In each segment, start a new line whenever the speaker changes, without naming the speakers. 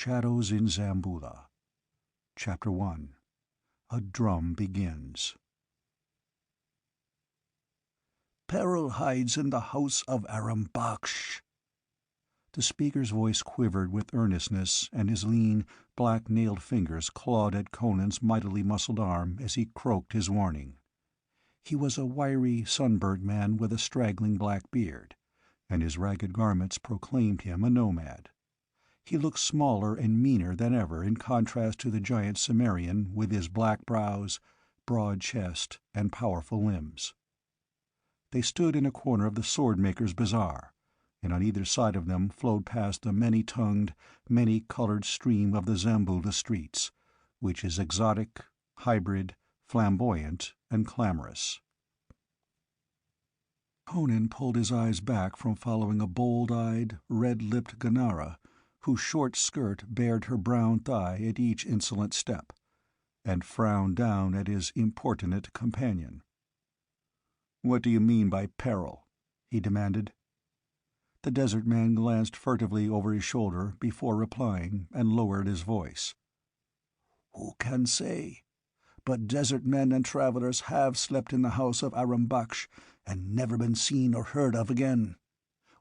Shadows in Zamboula. Chapter 1. A Drum Begins. "Peril hides in the house of Aram Baksh." The speaker's voice quivered with earnestness, and his lean, black-nailed fingers clawed at Conan's mightily muscled arm as he croaked his warning. He was a wiry, sunburnt man with a straggling black beard, and his ragged garments proclaimed him a nomad. He looked smaller and meaner than ever in contrast to the giant Cimmerian with his black brows, broad chest, and powerful limbs. They stood in a corner of the sword-maker's bazaar, and on either side of them flowed past the many-tongued, many-colored stream of the Zamboula streets, which is exotic, hybrid, flamboyant, and clamorous. Conan pulled his eyes back from following a bold-eyed, red-lipped Ghanara, whose short skirt bared her brown thigh at each insolent step, and frowned down at his importunate companion. "What do you mean by peril?" he demanded. The desert man glanced furtively over his shoulder before replying, and lowered his voice. "Who can say? But desert men and travelers have slept in the house of Aram Baksh and never been seen or heard of again.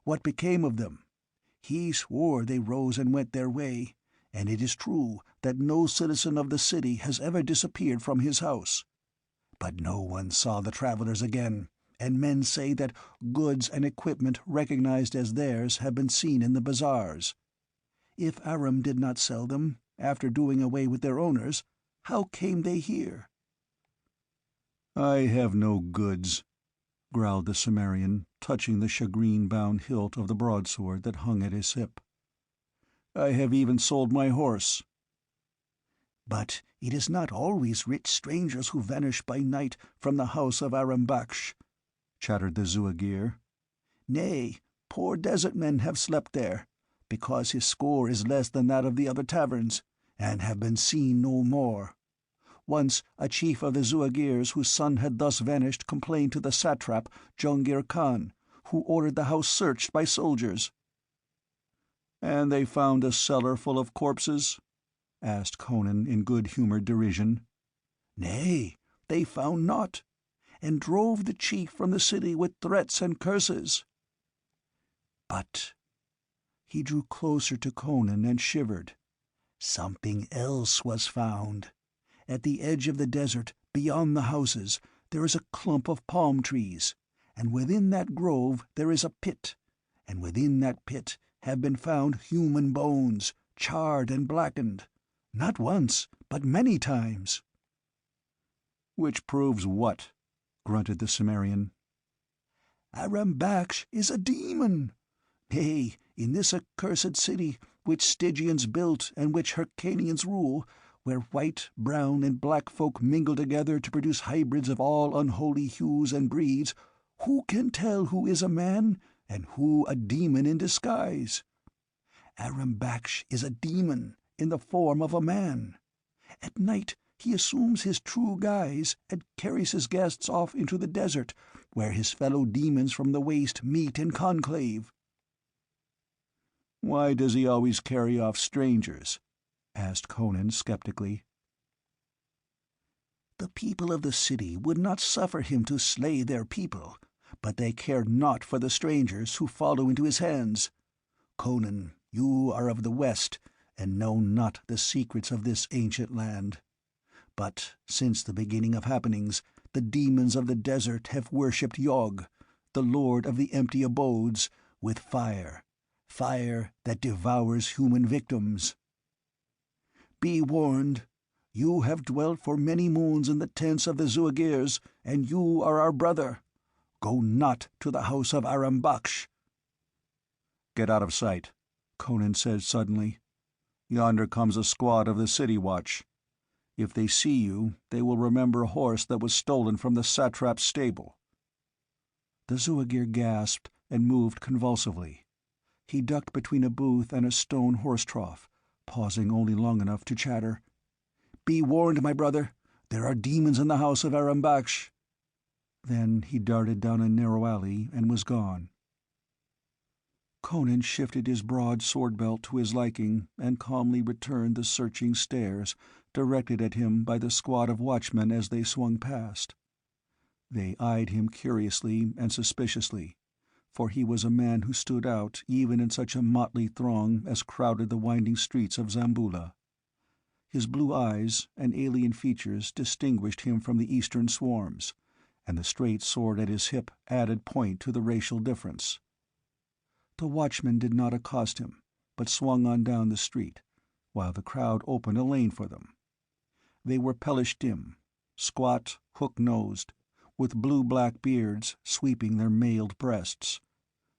What became of them? He swore they rose and went their way, and it is true that no citizen of the city has ever disappeared from his house. But no one saw the travelers again, and men say that goods and equipment recognized as theirs have been seen in the bazaars. If Aram did not sell them, after doing away with their owners, how came they here?" "I have no goods," growled the Cimmerian, touching the shagreen-bound hilt of the broadsword that hung at his hip. "I have even sold my horse." "But it is not always rich strangers who vanish by night from the house of Aram Baksh," chattered the Zuagir. "Nay, poor desert men have slept there, because his score is less than that of the other taverns, and have been seen no more. Once a chief of the Zuagirs whose son had thus vanished complained to the satrap Jungir Khan, who ordered the house searched by soldiers." "And they found a cellar full of corpses?" asked Conan in good-humored derision. "Nay, they found naught, and drove the chief from the city with threats and curses." "But—" he drew closer to Conan and shivered. "Something else was found. At the edge of the desert, beyond the houses, there is a clump of palm trees, and within that grove there is a pit, and within that pit have been found human bones, charred and blackened, not once, but many times." "Which proves what?" grunted the Cimmerian. "Aram Baksh is a demon! Nay, in this accursed city, which Stygians built and which Hyrcanians rule, where white, brown, and black folk mingle together to produce hybrids of all unholy hues and breeds, who can tell who is a man and who a demon in disguise? Aram Baksh is a demon in the form of a man. At night he assumes his true guise and carries his guests off into the desert, where his fellow demons from the waste meet in conclave." "Why does he always carry off strangers?" asked Conan skeptically. "The people of the city would not suffer him to slay their people, but they care naught for the strangers who follow into his hands. Conan, you are of the West, and know not the secrets of this ancient land. But since the beginning of happenings, the demons of the desert have worshipped Yog, the lord of the empty abodes, with fire that devours human victims. Be warned. You have dwelt for many moons in the tents of the Zuagirs, and you are our brother. Go not to the house of Aram Baksh." "Get out of sight," Conan said suddenly. "Yonder comes a squad of the City Watch. If they see you, they will remember a horse that was stolen from the satrap's stable." The Zuagir gasped and moved convulsively. He ducked between a booth and a stone horse-trough, pausing only long enough to chatter. "Be warned, my brother. There are demons in the house of Aram Baksh." Then he darted down a narrow alley and was gone. Conan shifted his broad sword-belt to his liking and calmly returned the searching stares directed at him by the squad of watchmen as they swung past. They eyed him curiously and suspiciously, for he was a man who stood out even in such a motley throng as crowded the winding streets of Zamboula. His blue eyes and alien features distinguished him from the eastern swarms, and the straight sword at his hip added point to the racial difference. The watchman did not accost him, but swung on down the street, while the crowd opened a lane for them. They were Pelishtim, squat, hook-nosed, with blue-black beards sweeping their mailed breasts.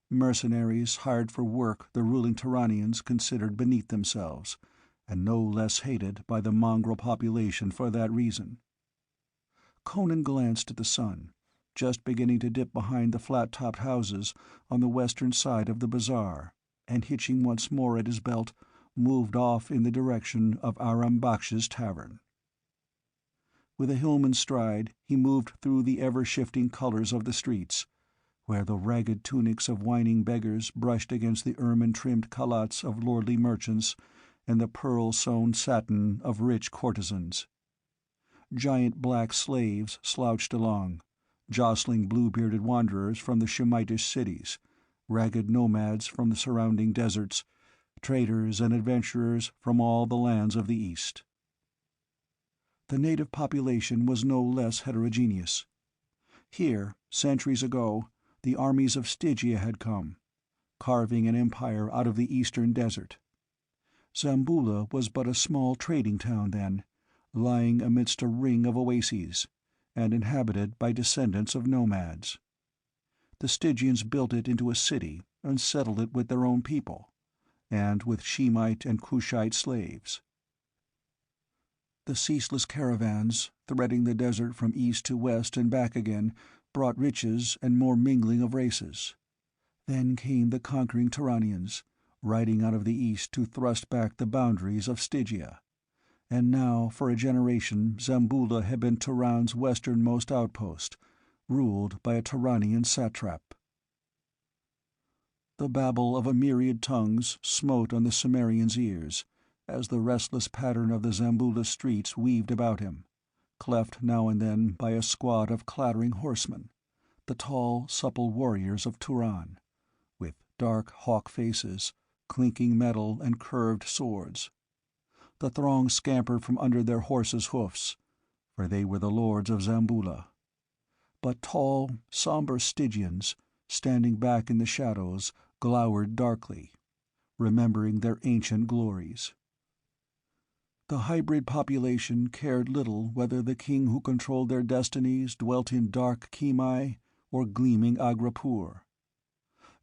Mercenaries hired for work the ruling Turanians considered beneath themselves, and no less hated by the mongrel population for that reason. Conan glanced at the sun, just beginning to dip behind the flat-topped houses on the western side of the bazaar, and hitching once more at his belt, moved off in the direction of Aram Baksh's tavern. With a hillman's stride, he moved through the ever-shifting colors of the streets, where the ragged tunics of whining beggars brushed against the ermine-trimmed khalats of lordly merchants and the pearl-sewn satin of rich courtesans. Giant black slaves slouched along, jostling blue-bearded wanderers from the Shemitish cities, ragged nomads from the surrounding deserts, traders and adventurers from all the lands of the East. The native population was no less heterogeneous. Here, centuries ago, the armies of Stygia had come, carving an empire out of the eastern desert. Zamboula was but a small trading town then, lying amidst a ring of oases, and inhabited by descendants of nomads. The Stygians built it into a city and settled it with their own people, and with Shemite and Cushite slaves. The ceaseless caravans, threading the desert from east to west and back again, brought riches and more mingling of races. Then came the conquering Turanians, riding out of the east to thrust back the boundaries of Stygia. And now for a generation Zamboula had been Turan's westernmost outpost, ruled by a Turanian satrap. The babble of a myriad tongues smote on the Cimmerian's ears, as the restless pattern of the Zamboula streets weaved about him, cleft now and then by a squad of clattering horsemen, the tall, supple warriors of Turan, with dark hawk faces, clinking metal and curved swords. The throng scampered from under their horses' hoofs, for they were the lords of Zamboula. But tall, somber Stygians, standing back in the shadows, glowered darkly, remembering their ancient glories. The hybrid population cared little whether the king who controlled their destinies dwelt in dark Kimai or gleaming Agrapur.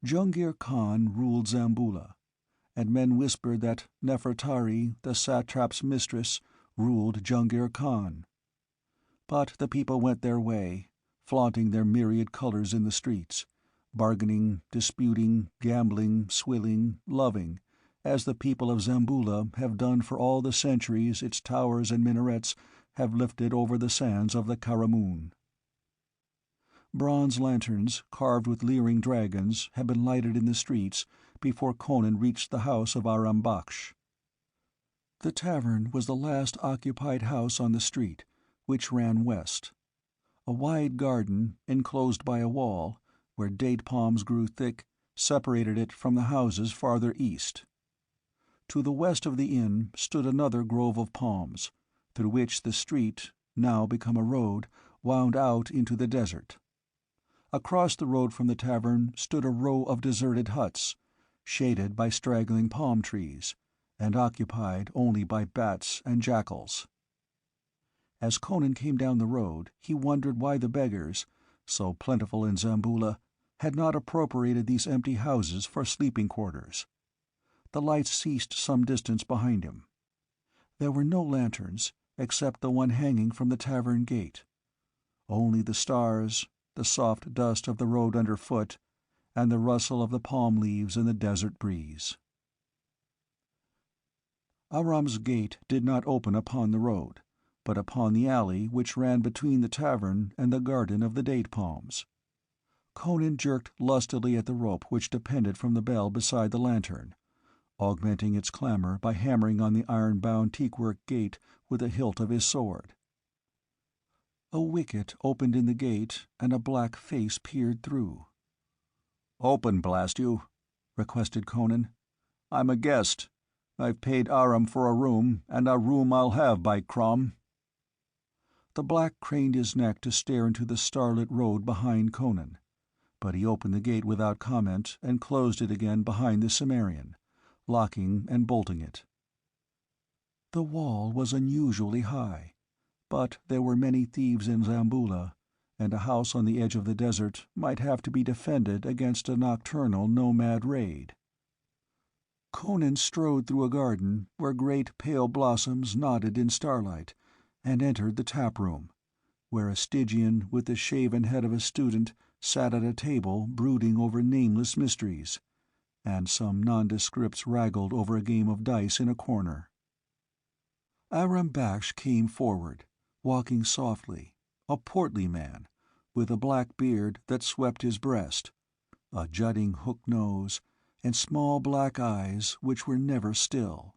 Jungir Khan ruled Zamboula, and men whispered that Nefertari, the satrap's mistress, ruled Jungir Khan. But the people went their way, flaunting their myriad colors in the streets, bargaining, disputing, gambling, swilling, loving, as the people of Zamboula have done for all the centuries its towers and minarets have lifted over the sands of the Karamun. Bronze lanterns, carved with leering dragons, had been lighted in the streets before Conan reached the house of Aram Baksh. The tavern was the last occupied house on the street, which ran west. A wide garden, enclosed by a wall, where date palms grew thick, separated it from the houses farther east. To the west of the inn stood another grove of palms, through which the street, now become a road, wound out into the desert. Across the road from the tavern stood a row of deserted huts, shaded by straggling palm trees, and occupied only by bats and jackals. As Conan came down the road, he wondered why the beggars, so plentiful in Zamboula, had not appropriated these empty houses for sleeping quarters. The lights ceased some distance behind him. There were no lanterns, except the one hanging from the tavern gate. Only the stars, the soft dust of the road underfoot, and the rustle of the palm leaves in the desert breeze. Aram's gate did not open upon the road, but upon the alley which ran between the tavern and the garden of the date palms. Conan jerked lustily at the rope which depended from the bell beside the lantern, augmenting its clamor by hammering on the iron-bound teakwork gate with the hilt of his sword. A wicket opened in the gate, and a black face peered through. "Open, blast you," requested Conan. "I'm a guest. I've paid Aram for a room, and a room I'll have, by Crom." The black craned his neck to stare into the starlit road behind Conan, but he opened the gate without comment and closed it again behind the Cimmerian, locking and bolting it. The wall was unusually high, but there were many thieves in Zamboula, and a house on the edge of the desert might have to be defended against a nocturnal nomad raid. Conan strode through a garden where great pale blossoms nodded in starlight, and entered the tap-room, where a Stygian with the shaven head of a student sat at a table brooding over nameless mysteries, and some nondescripts wrangled over a game of dice in a corner. Aram Baksh came forward, walking softly, a portly man, with a black beard that swept his breast, a jutting hook nose, and small black eyes which were never still.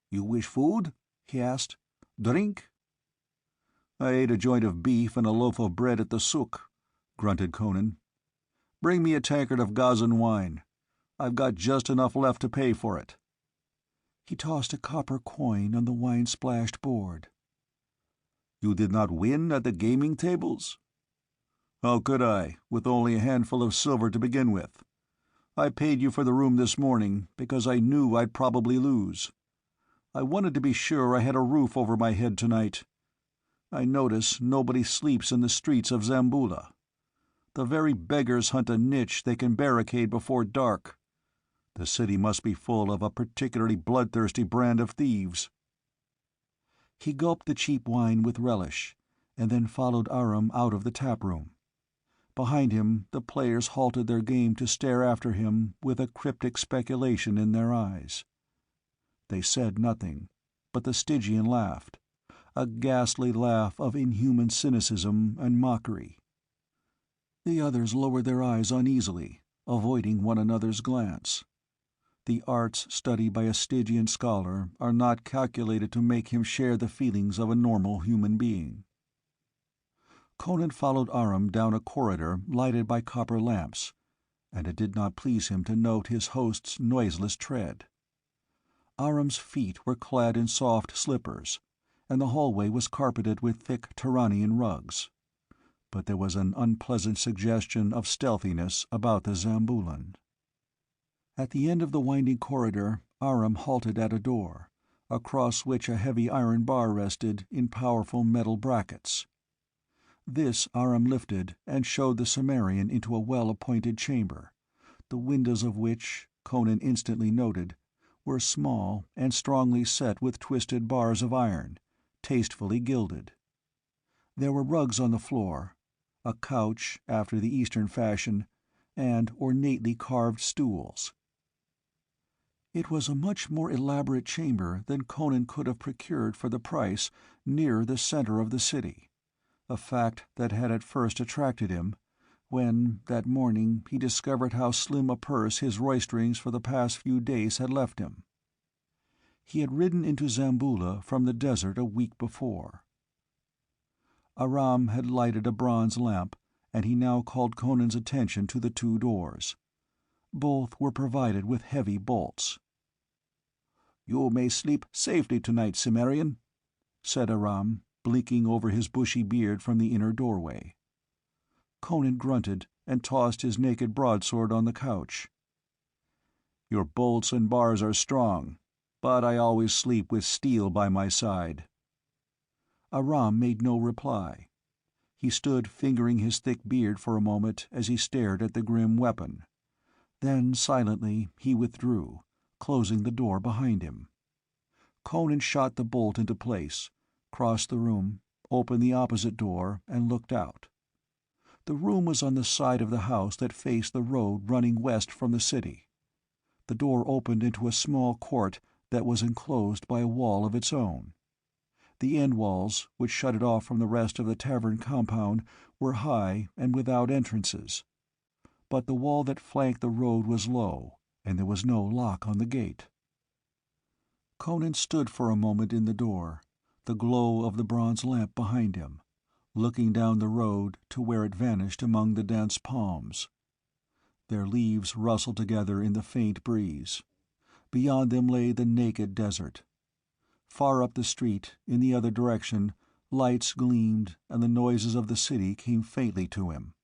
"You wish food?" he asked. "Drink?" "I ate a joint of beef and a loaf of bread at the souk," grunted Conan. "Bring me a tankard of Gazan wine. I've got just enough left to pay for it." He tossed a copper coin on the wine-splashed board. "You did not win at the gaming tables?" "How could I, with only a handful of silver to begin with? I paid you for the room this morning because I knew I'd probably lose. I wanted to be sure I had a roof over my head tonight. I notice nobody sleeps in the streets of Zamboula. The very beggars hunt a niche they can barricade before dark. The city must be full of a particularly bloodthirsty brand of thieves." He gulped the cheap wine with relish, and then followed Aram out of the tap-room. Behind him the players halted their game to stare after him with a cryptic speculation in their eyes. They said nothing, but the Stygian laughed, a ghastly laugh of inhuman cynicism and mockery. The others lowered their eyes uneasily, avoiding one another's glance. The arts studied by a Stygian scholar are not calculated to make him share the feelings of a normal human being. Conan followed Aram down a corridor lighted by copper lamps, and it did not please him to note his host's noiseless tread. Aram's feet were clad in soft slippers, and the hallway was carpeted with thick Turanian rugs. But there was an unpleasant suggestion of stealthiness about the Zamboulan. At the end of the winding corridor, Aram halted at a door, across which a heavy iron bar rested in powerful metal brackets. This Aram lifted and showed the Cimmerian into a well-appointed chamber, the windows of which, Conan instantly noted, were small and strongly set with twisted bars of iron, tastefully gilded. There were rugs on the floor, a couch after the Eastern fashion, and ornately carved stools. It was a much more elaborate chamber than Conan could have procured for the price nearer the center of the city, a fact that had at first attracted him, when, that morning, he discovered how slim a purse his roisterings for the past few days had left him. He had ridden into Zamboula from the desert a week before. Aram had lighted a bronze lamp, and he now called Conan's attention to the two doors. Both were provided with heavy bolts. "You may sleep safely tonight, Cimmerian," said Aram, blinking over his bushy beard from the inner doorway. Conan grunted and tossed his naked broadsword on the couch. "Your bolts and bars are strong, but I always sleep with steel by my side." Aram made no reply. He stood fingering his thick beard for a moment as he stared at the grim weapon. Then silently he withdrew, closing the door behind him. Conan shot the bolt into place, crossed the room, opened the opposite door, and looked out. The room was on the side of the house that faced the road running west from the city. The door opened into a small court that was enclosed by a wall of its own. The end walls, which shut it off from the rest of the tavern compound, were high and without entrances. But the wall that flanked the road was low, and there was no lock on the gate. Conan stood for a moment in the door, the glow of the bronze lamp behind him, looking down the road to where it vanished among the dense palms. Their leaves rustled together in the faint breeze. Beyond them lay the naked desert. Far up the street, in the other direction, lights gleamed and the noises of the city came faintly to him.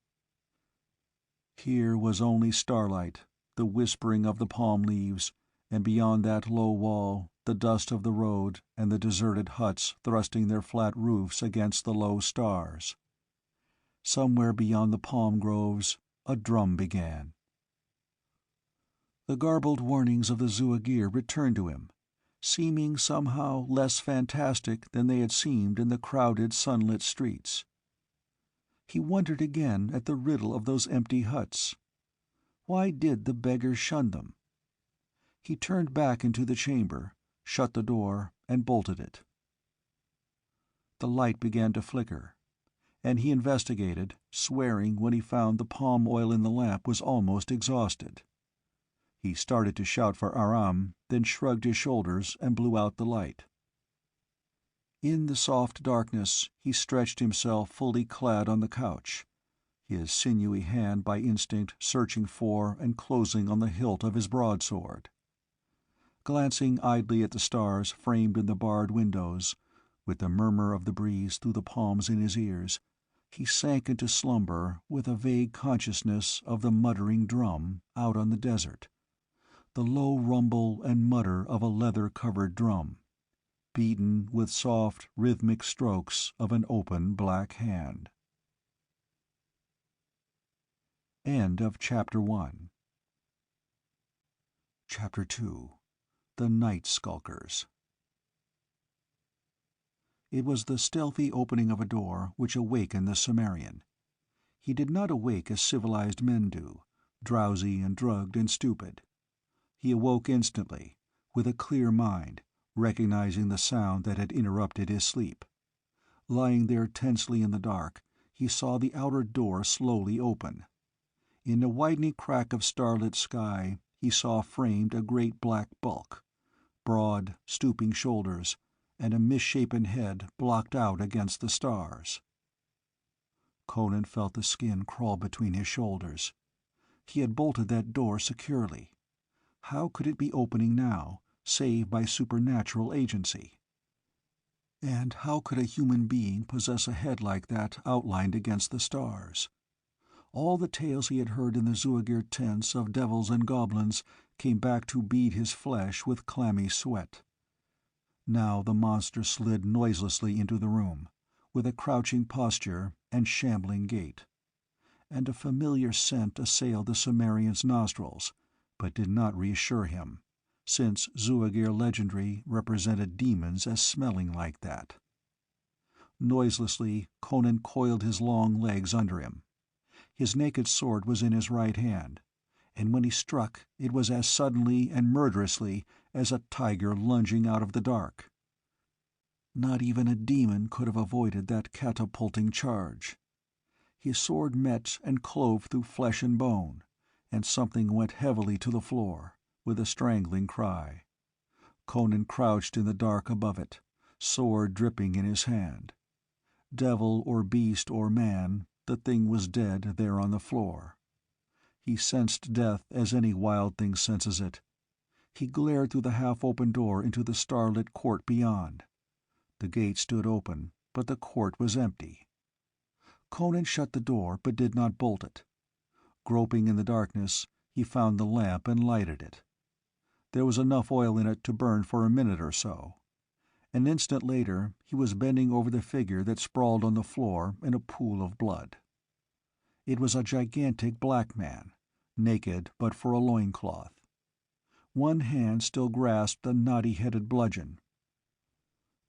Here was only starlight, the whispering of the palm leaves, and beyond that low wall, the dust of the road and the deserted huts thrusting their flat roofs against the low stars. Somewhere beyond the palm groves, a drum began. The garbled warnings of the Zuagir returned to him, seeming somehow less fantastic than they had seemed in the crowded sunlit streets. He wondered again at the riddle of those empty huts. Why did the beggars shun them? He turned back into the chamber, shut the door, and bolted it. The light began to flicker, and he investigated, swearing when he found the palm oil in the lamp was almost exhausted. He started to shout for Aram, then shrugged his shoulders and blew out the light. In the soft darkness, he stretched himself fully clad on the couch, his sinewy hand by instinct searching for and closing on the hilt of his broadsword. Glancing idly at the stars framed in the barred windows, with the murmur of the breeze through the palms in his ears, he sank into slumber with a vague consciousness of the muttering drum out on the desert, the low rumble and mutter of a leather-covered drum, beaten with soft, rhythmic strokes of an open black hand. End of Chapter 1. Chapter 2. The Night Skulkers. It was the stealthy opening of a door which awakened the Cimmerian. He did not awake as civilized men do, drowsy and drugged and stupid. He awoke instantly, with a clear mind, recognizing the sound that had interrupted his sleep. Lying there tensely in the dark, he saw the outer door slowly open. In a widening crack of starlit sky, he saw framed a great black bulk, broad, stooping shoulders, and a misshapen head blocked out against the stars. Conan felt the skin crawl between his shoulders. He had bolted that door securely. How could it be opening now, save by supernatural agency? And how could a human being possess a head like that outlined against the stars? All the tales he had heard in the Zuagir tents of devils and goblins came back to bead his flesh with clammy sweat. Now the monster slid noiselessly into the room, with a crouching posture and shambling gait. And a familiar scent assailed the Cimmerian's nostrils, but did not reassure him, since Zuagir legendary represented demons as smelling like that. Noiselessly, Conan coiled his long legs under him. His naked sword was in his right hand, and when he struck it was as suddenly and murderously as a tiger lunging out of the dark. Not even a demon could have avoided that catapulting charge. His sword met and clove through flesh and bone, and something went heavily to the floor, with a strangling cry. Conan crouched in the dark above it, sword dripping in his hand. Devil or beast or man, the thing was dead there on the floor. He sensed death as any wild thing senses it. He glared through the half-open door into the starlit court beyond. The gate stood open, but the court was empty. Conan shut the door but did not bolt it. Groping in the darkness, he found the lamp and lighted it. There was enough oil in it to burn for a minute or so. An instant later he was bending over the figure that sprawled on the floor in a pool of blood. It was a gigantic black man, naked but for a loincloth. One hand still grasped a knotty-headed bludgeon.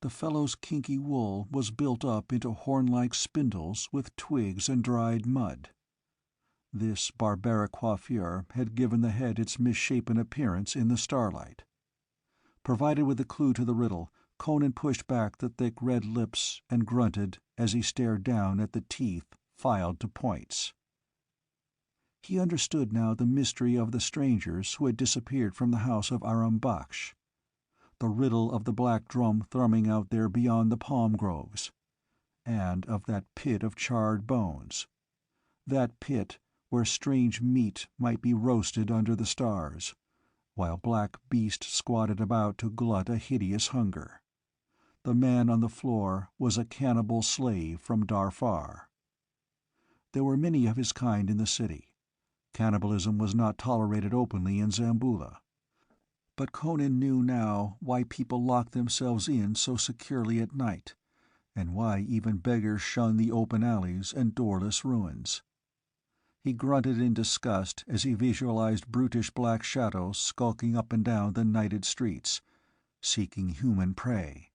The fellow's kinky wool was built up into horn-like spindles with twigs and dried mud. This barbaric coiffure had given the head its misshapen appearance in the starlight. Provided with a clue to the riddle, Conan pushed back the thick red lips and grunted as he stared down at the teeth filed to points. He understood now the mystery of the strangers who had disappeared from the house of Aram Baksh, the riddle of the black drum thrumming out there beyond the palm groves, and of that pit of charred bones, that pit where strange meat might be roasted under the stars, while black beasts squatted about to glut a hideous hunger. The man on the floor was a cannibal slave from Darfar. There were many of his kind in the city. Cannibalism was not tolerated openly in Zamboula. But Conan knew now why people locked themselves in so securely at night, and why even beggars shunned the open alleys and doorless ruins. He grunted in disgust as he visualized brutish black shadows skulking up and down the nighted streets, seeking human prey,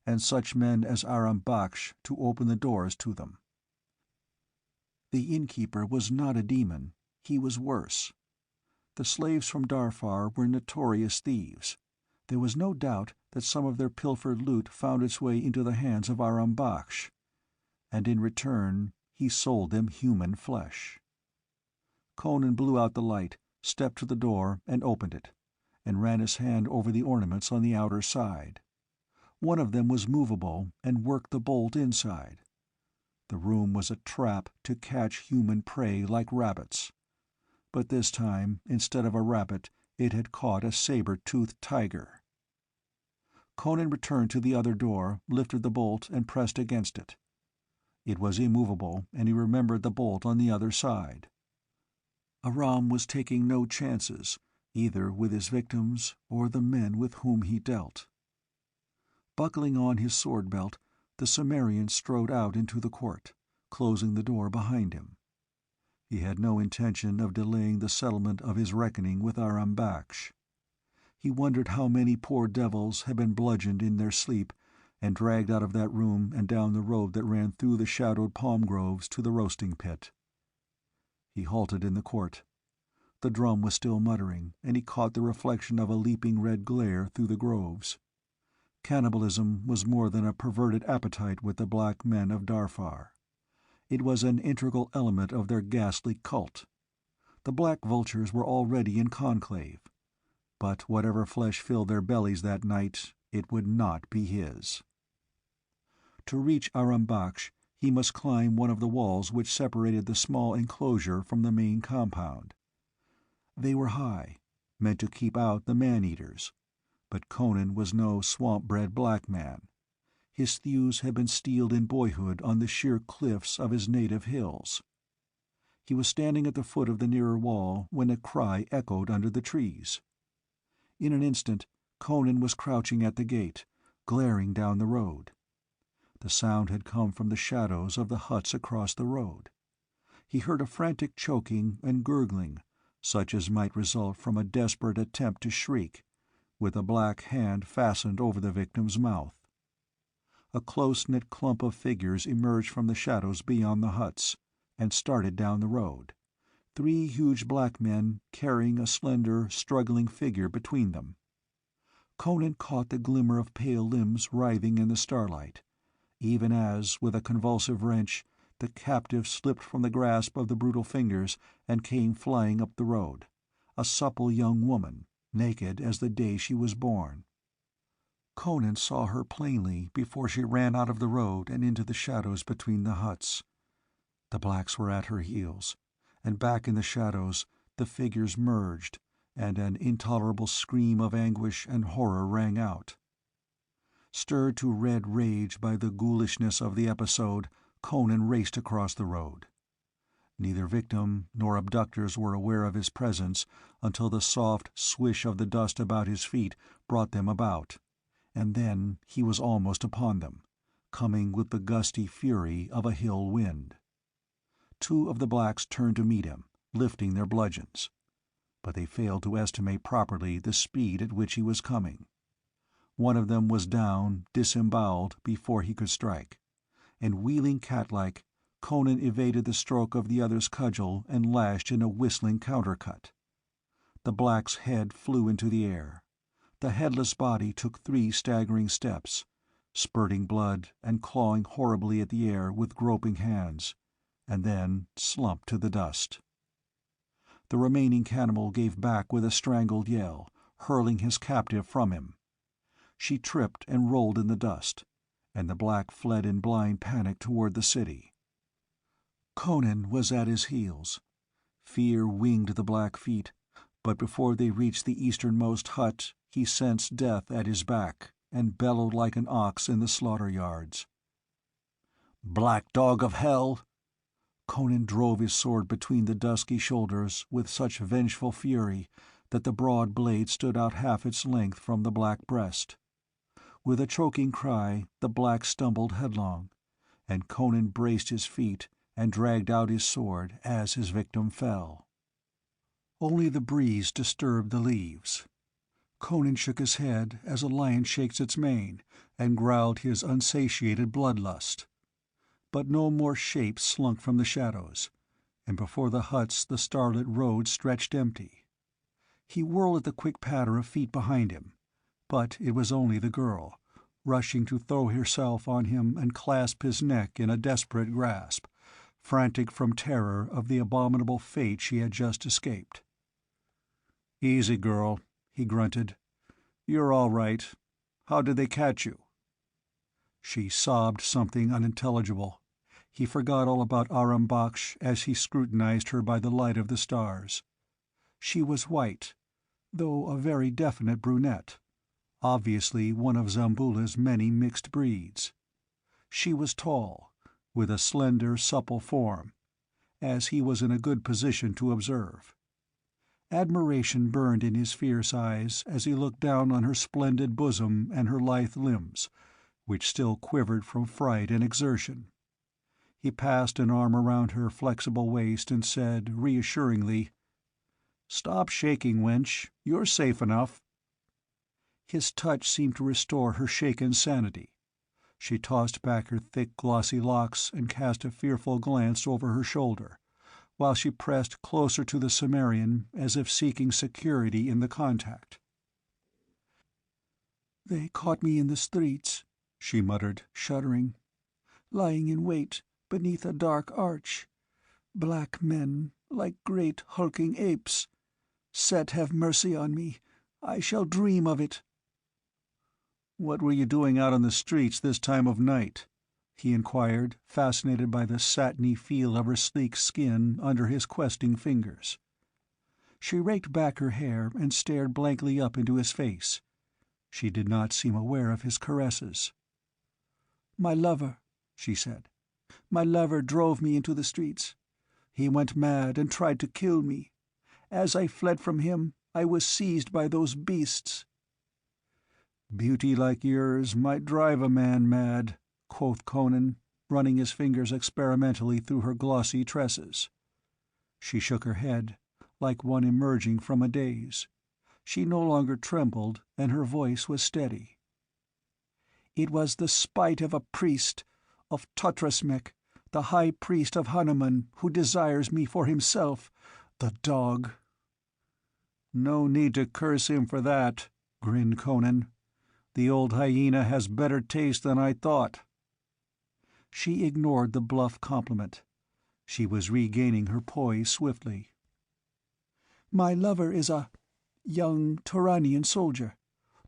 and such men as Aram Baksh to open the doors to them. The innkeeper was not a demon, he was worse. The slaves from Darfar were notorious thieves. There was no doubt that some of their pilfered loot found its way into the hands of Aram Baksh, and in return he sold them human flesh. Conan blew out the light, stepped to the door and opened it, and ran his hand over the ornaments on the outer side. One of them was movable and worked the bolt inside. The room was a trap to catch human prey like rabbits. But this time, instead of a rabbit, it had caught a saber-toothed tiger. Conan returned to the other door, lifted the bolt and pressed against it. It was immovable, and he remembered the bolt on the other side. Aram was taking no chances, either with his victims or the men with whom he dealt. Buckling on his sword belt, the Cimmerian strode out into the court, closing the door behind him. He had no intention of delaying the settlement of his reckoning with Aram Baksh. He wondered how many poor devils had been bludgeoned in their sleep and dragged out of that room and down the road that ran through the shadowed palm groves to the roasting pit. He halted in the court. The drum was still muttering, and he caught the reflection of a leaping red glare through the groves. Cannibalism was more than a perverted appetite with the black men of Darfar. It was an integral element of their ghastly cult. The black vultures were already in conclave. But whatever flesh filled their bellies that night, it would not be his. To reach Aram Baksh, he must climb one of the walls which separated the small enclosure from the main compound. They were high, meant to keep out the man-eaters, but Conan was no swamp-bred black man. His thews had been steeled in boyhood on the sheer cliffs of his native hills. He was standing at the foot of the nearer wall when a cry echoed under the trees. In an instant, Conan was crouching at the gate, glaring down the road. The sound had come from the shadows of the huts across the road. He heard a frantic choking and gurgling, such as might result from a desperate attempt to shriek, with a black hand fastened over the victim's mouth. A close-knit clump of figures emerged from the shadows beyond the huts, and started down the road, 3 huge black men carrying a slender, struggling figure between them. Conan caught the glimmer of pale limbs writhing in the starlight, even as, with a convulsive wrench, the captive slipped from the grasp of the brutal fingers and came flying up the road, a supple young woman, naked as the day she was born. Conan saw her plainly before she ran out of the road and into the shadows between the huts. The blacks were at her heels, and back in the shadows the figures merged, and an intolerable scream of anguish and horror rang out. Stirred to red rage by the ghoulishness of the episode, Conan raced across the road. Neither victim nor abductors were aware of his presence until the soft swish of the dust about his feet brought them about, and then he was almost upon them, coming with the gusty fury of a hill wind. 2 of the blacks turned to meet him, lifting their bludgeons, but they failed to estimate properly the speed at which he was coming. One of them was down, disemboweled, before he could strike, and wheeling cat-like, Conan evaded the stroke of the other's cudgel and lashed in a whistling countercut. The black's head flew into the air. The headless body took 3 staggering steps, spurting blood and clawing horribly at the air with groping hands, and then slumped to the dust. The remaining cannibal gave back with a strangled yell, hurling his captive from him. She tripped and rolled in the dust, and the black fled in blind panic toward the city. Conan was at his heels. Fear winged the black feet, but before they reached the easternmost hut he sensed death at his back and bellowed like an ox in the slaughter yards. "Black dog of hell!" Conan drove his sword between the dusky shoulders with such vengeful fury that the broad blade stood out half its length from the black breast. With a choking cry, the black stumbled headlong, and Conan braced his feet and dragged out his sword as his victim fell. Only the breeze disturbed the leaves. Conan shook his head as a lion shakes its mane, and growled his unsatiated bloodlust. But no more shapes slunk from the shadows, and before the huts the starlit road stretched empty. He whirled at the quick patter of feet behind him, but it was only the girl, rushing to throw herself on him and clasp his neck in a desperate grasp, frantic from terror of the abominable fate she had just escaped. "Easy, girl," he grunted. "You're all right. How did they catch you?" She sobbed something unintelligible. He forgot all about Aram Baksh as he scrutinized her by the light of the stars. She was white, though a very definite brunette, obviously one of Zamboula's many mixed breeds. She was tall, with a slender, supple form, as he was in a good position to observe. Admiration burned in his fierce eyes as he looked down on her splendid bosom and her lithe limbs, which still quivered from fright and exertion. He passed an arm around her flexible waist and said, reassuringly, "Stop shaking, wench. You're safe enough." His touch seemed to restore her shaken sanity. She tossed back her thick, glossy locks and cast a fearful glance over her shoulder, while she pressed closer to the Cimmerian as if seeking security in the contact. "They caught me in the streets," she muttered, shuddering. "Lying in wait beneath a dark arch. Black men, like great hulking apes. Set have mercy on me. I shall dream of it." "What were you doing out on the streets this time of night?" he inquired, fascinated by the satiny feel of her sleek skin under his questing fingers. She raked back her hair and stared blankly up into his face. She did not seem aware of his caresses. "My lover," she said. "My lover drove me into the streets. He went mad and tried to kill me. As I fled from him, I was seized by those beasts." "Beauty like yours might drive a man mad," quoth Conan, running his fingers experimentally through her glossy tresses. She shook her head, like one emerging from a daze. She no longer trembled, and her voice was steady. "It was the spite of a priest, of Totrasmek, the high priest of Hanuman, who desires me for himself, the dog." "No need to curse him for that," grinned Conan. "The old hyena has better taste than I thought." She ignored the bluff compliment. She was regaining her poise swiftly. "My lover is a young Turanian soldier.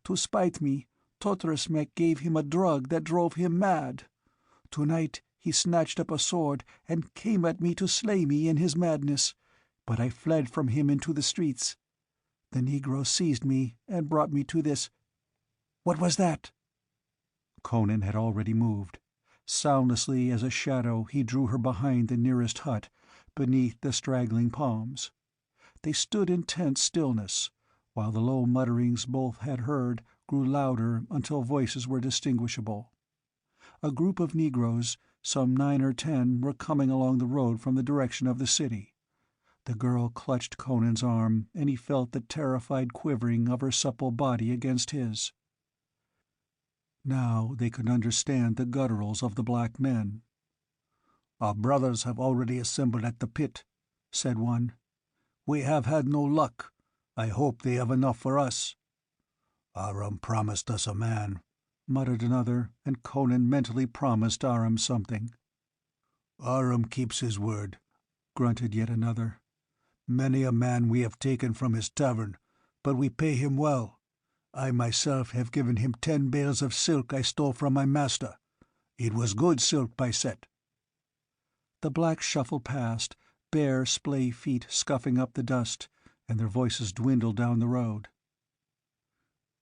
To spite me, Totrasmek gave him a drug that drove him mad. Tonight he snatched up a sword and came at me to slay me in his madness, but I fled from him into the streets. The Negro seized me and brought me to this— What was that?" Conan had already moved. Soundlessly as a shadow he drew her behind the nearest hut, beneath the straggling palms. They stood in tense stillness, while the low mutterings both had heard grew louder until voices were distinguishable. A group of Negroes, some 9 or 10, were coming along the road from the direction of the city. The girl clutched Conan's arm, and he felt the terrified quivering of her supple body against his. Now they could understand the gutturals of the black men. "Our brothers have already assembled at the pit," said one. "We have had no luck. I hope they have enough for us." Aram promised us a man, muttered another, and Conan mentally promised Aram something. Aram keeps his word, grunted yet another. Many a man we have taken from his tavern, but we pay him well. I myself have given him 10 bales of silk I stole from my master. It was good silk, by set. The blacks shuffled past, bare, splay feet scuffing up the dust, and their voices dwindled down the road.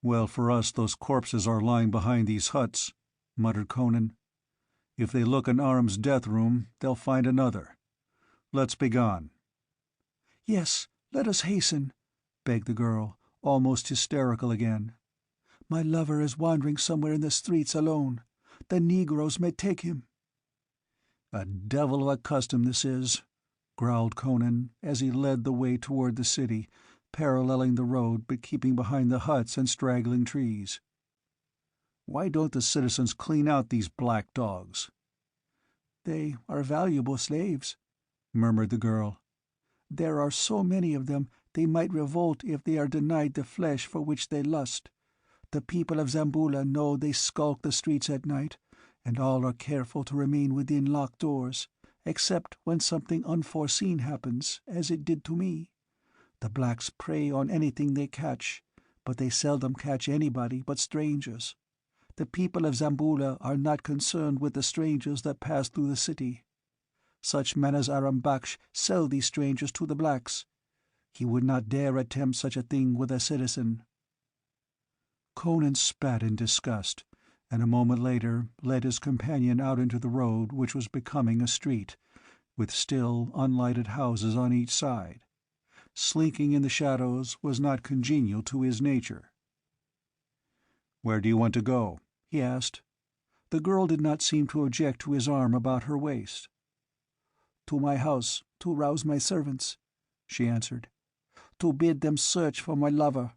Well, for us those corpses are lying behind these huts, muttered Conan. If they look in Aram's death room, they'll find another. Let's be gone. Yes, let us hasten, begged the girl, almost hysterical again. My lover is wandering somewhere in the streets alone. The Negroes may take him. A devil of a custom this is, growled Conan, as he led the way toward the city, paralleling the road but keeping behind the huts and straggling trees. Why don't the citizens clean out these black dogs? They are valuable slaves, murmured the girl. There are so many of them they might revolt if they are denied the flesh for which they lust. The people of Zamboula know they skulk the streets at night, and all are careful to remain within locked doors, except when something unforeseen happens, as it did to me. The blacks prey on anything they catch, but they seldom catch anybody but strangers. The people of Zamboula are not concerned with the strangers that pass through the city. Such men as Aram Baksh sell these strangers to the blacks. He would not dare attempt such a thing with a citizen. Conan spat in disgust, and a moment later led his companion out into the road which was becoming a street, with still, unlighted houses on each side. Slinking in the shadows was not congenial to his nature. "Where do you want to go?" he asked. The girl did not seem to object to his arm about her waist. "To my house, to rouse my servants," she answered. "To bid them search for my lover.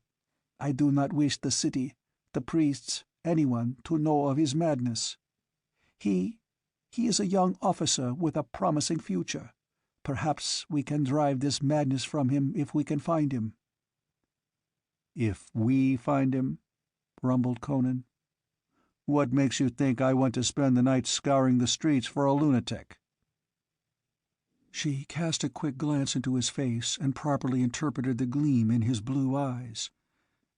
I do not wish the city, the priests, anyone, to know of his madness. He is a young officer with a promising future. Perhaps we can drive this madness from him if we can find him." "If we find him?" rumbled Conan. "What makes you think I want to spend the night scouring the streets for a lunatic?" She cast a quick glance into his face and properly interpreted the gleam in his blue eyes.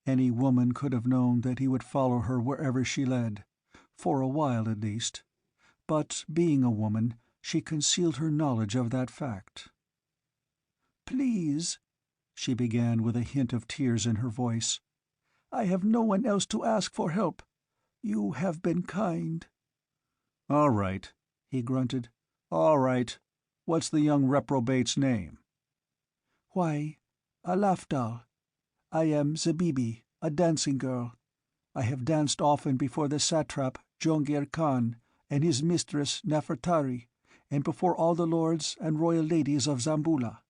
Any woman could have known that he would follow her wherever she led, for a while at least. But, being a woman, she concealed her knowledge of that fact. "Please," she began with a hint of tears in her voice, "I have no one else to ask for help. You have been kind." "All right," he grunted. "All right. What's the young reprobate's name?" "Why, Alafdal. I am Zabibi, a dancing girl. I have danced often before the satrap Jongir Khan and his mistress Nefertari, and before all the lords and royal ladies of Zamboula.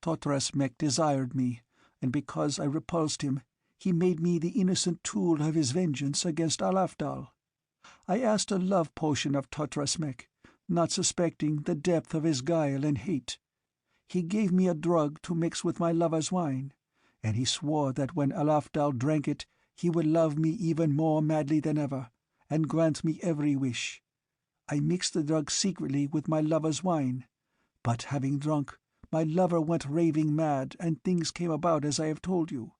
Totresmek desired me, and because I repulsed him, he made me the innocent tool of his vengeance against Alafdal. I asked a love potion of Totresmek, not suspecting the depth of his guile and hate. He gave me a drug to mix with my lover's wine, and he swore that when Alafdal drank it he would love me even more madly than ever, and grant me every wish. I mixed the drug secretly with my lover's wine, but having drunk, my lover went raving mad, and things came about as I have told you.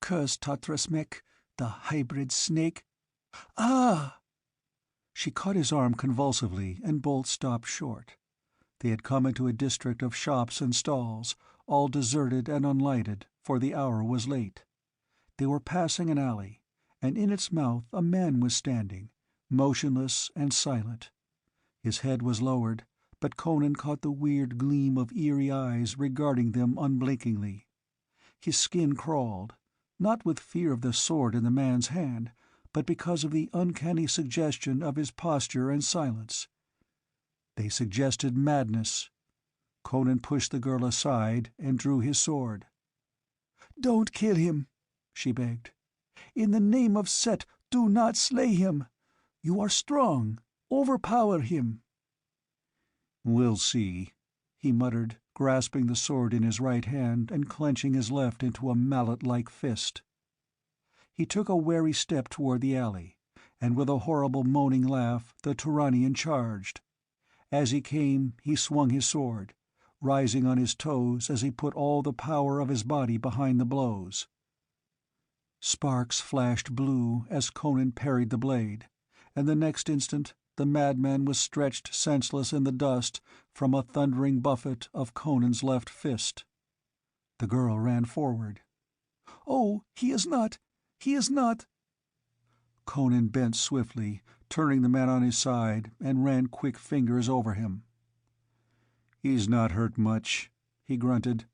Curse Totresmek, the hybrid snake. Ah!" She caught his arm convulsively, and both stopped short. They had come into a district of shops and stalls, all deserted and unlighted, for the hour was late. They were passing an alley, and in its mouth a man was standing, motionless and silent. His head was lowered, but Conan caught the weird gleam of eerie eyes regarding them unblinkingly. His skin crawled, not with fear of the sword in the man's hand, but because of the uncanny suggestion of his posture and silence. They suggested madness. Conan pushed the girl aside and drew his sword. "Don't kill him," she begged. "In the name of Set, do not slay him. You are strong. Overpower him." "We'll see," he muttered, grasping the sword in his right hand and clenching his left into a mallet-like fist. He took a wary step toward the alley, and with a horrible moaning laugh the Turanian charged. As he came, he swung his sword, rising on his toes as he put all the power of his body behind the blows. Sparks flashed blue as Conan parried the blade, and the next instant the madman was stretched senseless in the dust from a thundering buffet of Conan's left fist. The girl ran forward. "Oh, he is not! He is not!" Conan bent swiftly, turning the man on his side, and ran quick fingers over him. "He's not hurt much," he grunted.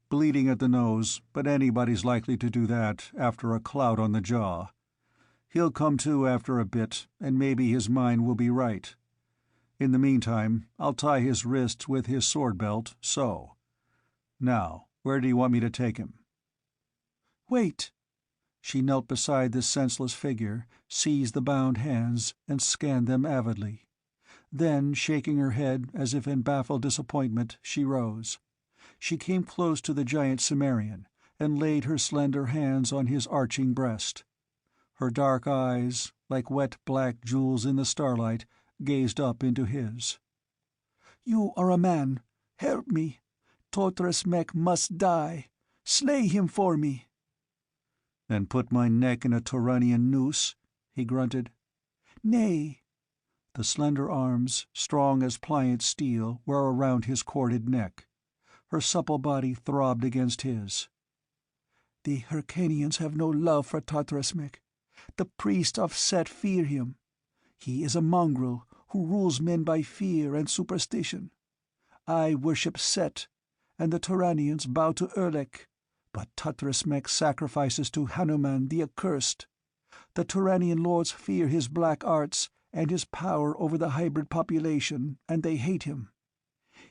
"Bleeding at the nose, but anybody's likely to do that after a clout on the jaw. He'll come to after a bit, and maybe his mind will be right. In the meantime, I'll tie his wrists with his sword belt, so. Now, where do you want me to take him?" "Wait." She knelt beside the senseless figure, seized the bound hands, and scanned them avidly. Then, shaking her head as if in baffled disappointment, she rose. She came close to the giant Cimmerian, and laid her slender hands on his arching breast. Her dark eyes, like wet black jewels in the starlight, gazed up into his. "You are a man. Help me. Tortres Mech must die. Slay him for me." "Then put my neck in a Turanian noose?" he grunted. "Nay." The slender arms, strong as pliant steel, were around his corded neck. Her supple body throbbed against his. "The Hyrcanians have no love for Tortres Mech. The priests of Set fear him. He is a mongrel who rules men by fear and superstition. I worship Set, and the Turanians bow to Erlek, but Tortres Mech sacrifices to Hanuman the Accursed. The Turanian lords fear his black arts and his power over the hybrid population, and they hate him.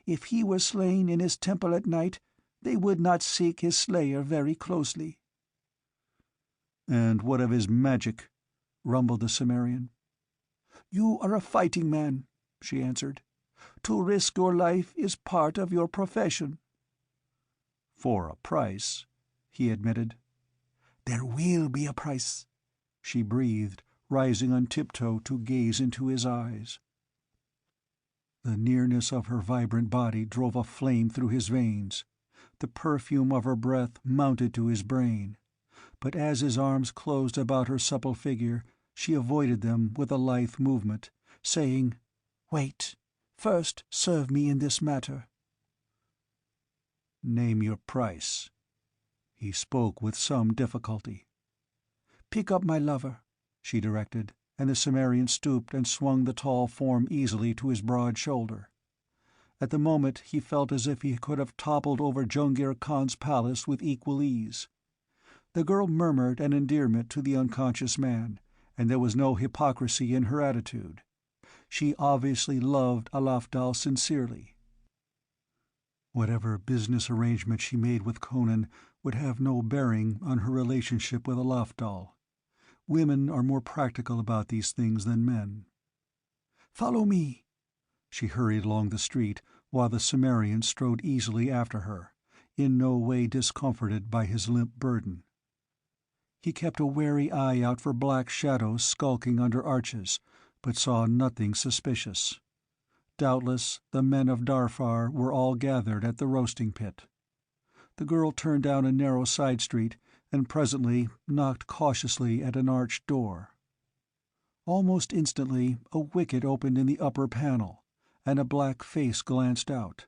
If he were slain in his temple at night, they would not seek his slayer very closely." "And what of his magic?" rumbled the Cimmerian. "You are a fighting man," she answered. "To risk your life is part of your profession." "For a price," he admitted. "There will be a price," she breathed, rising on tiptoe to gaze into his eyes. The nearness of her vibrant body drove a flame through his veins. The perfume of her breath mounted to his brain. But as his arms closed about her supple figure, she avoided them with a lithe movement, saying, "Wait. First serve me in this matter." "Name your price." He spoke with some difficulty. "Pick up my lover," she directed, and the Cimmerian stooped and swung the tall form easily to his broad shoulder. At the moment he felt as if he could have toppled over Jungir Khan's palace with equal ease. The girl murmured an endearment to the unconscious man, and there was no hypocrisy in her attitude. She obviously loved Alafdal sincerely. Whatever business arrangement she made with Conan would have no bearing on her relationship with Alafdal. Women are more practical about these things than men. "Follow me." She hurried along the street, while the Cimmerian strode easily after her, in no way discomforted by his limp burden. He kept a wary eye out for black shadows skulking under arches, but saw nothing suspicious. Doubtless the men of Darfar were all gathered at the roasting pit. The girl turned down a narrow side street, and presently knocked cautiously at an arched door. Almost instantly a wicket opened in the upper panel, and a black face glanced out.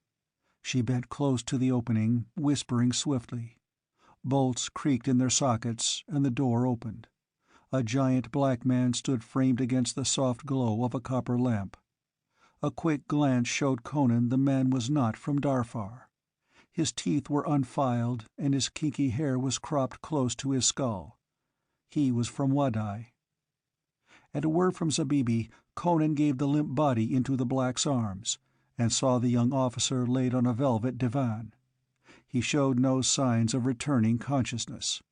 She bent close to the opening, whispering swiftly. Bolts creaked in their sockets, and the door opened. A giant black man stood framed against the soft glow of a copper lamp. A quick glance showed Conan the man was not from Darfar. His teeth were unfiled, and his kinky hair was cropped close to his skull. He was from Wadai. At a word from Zabibi, Conan gave the limp body into the black's arms, and saw the young officer laid on a velvet divan. He showed no signs of returning consciousness.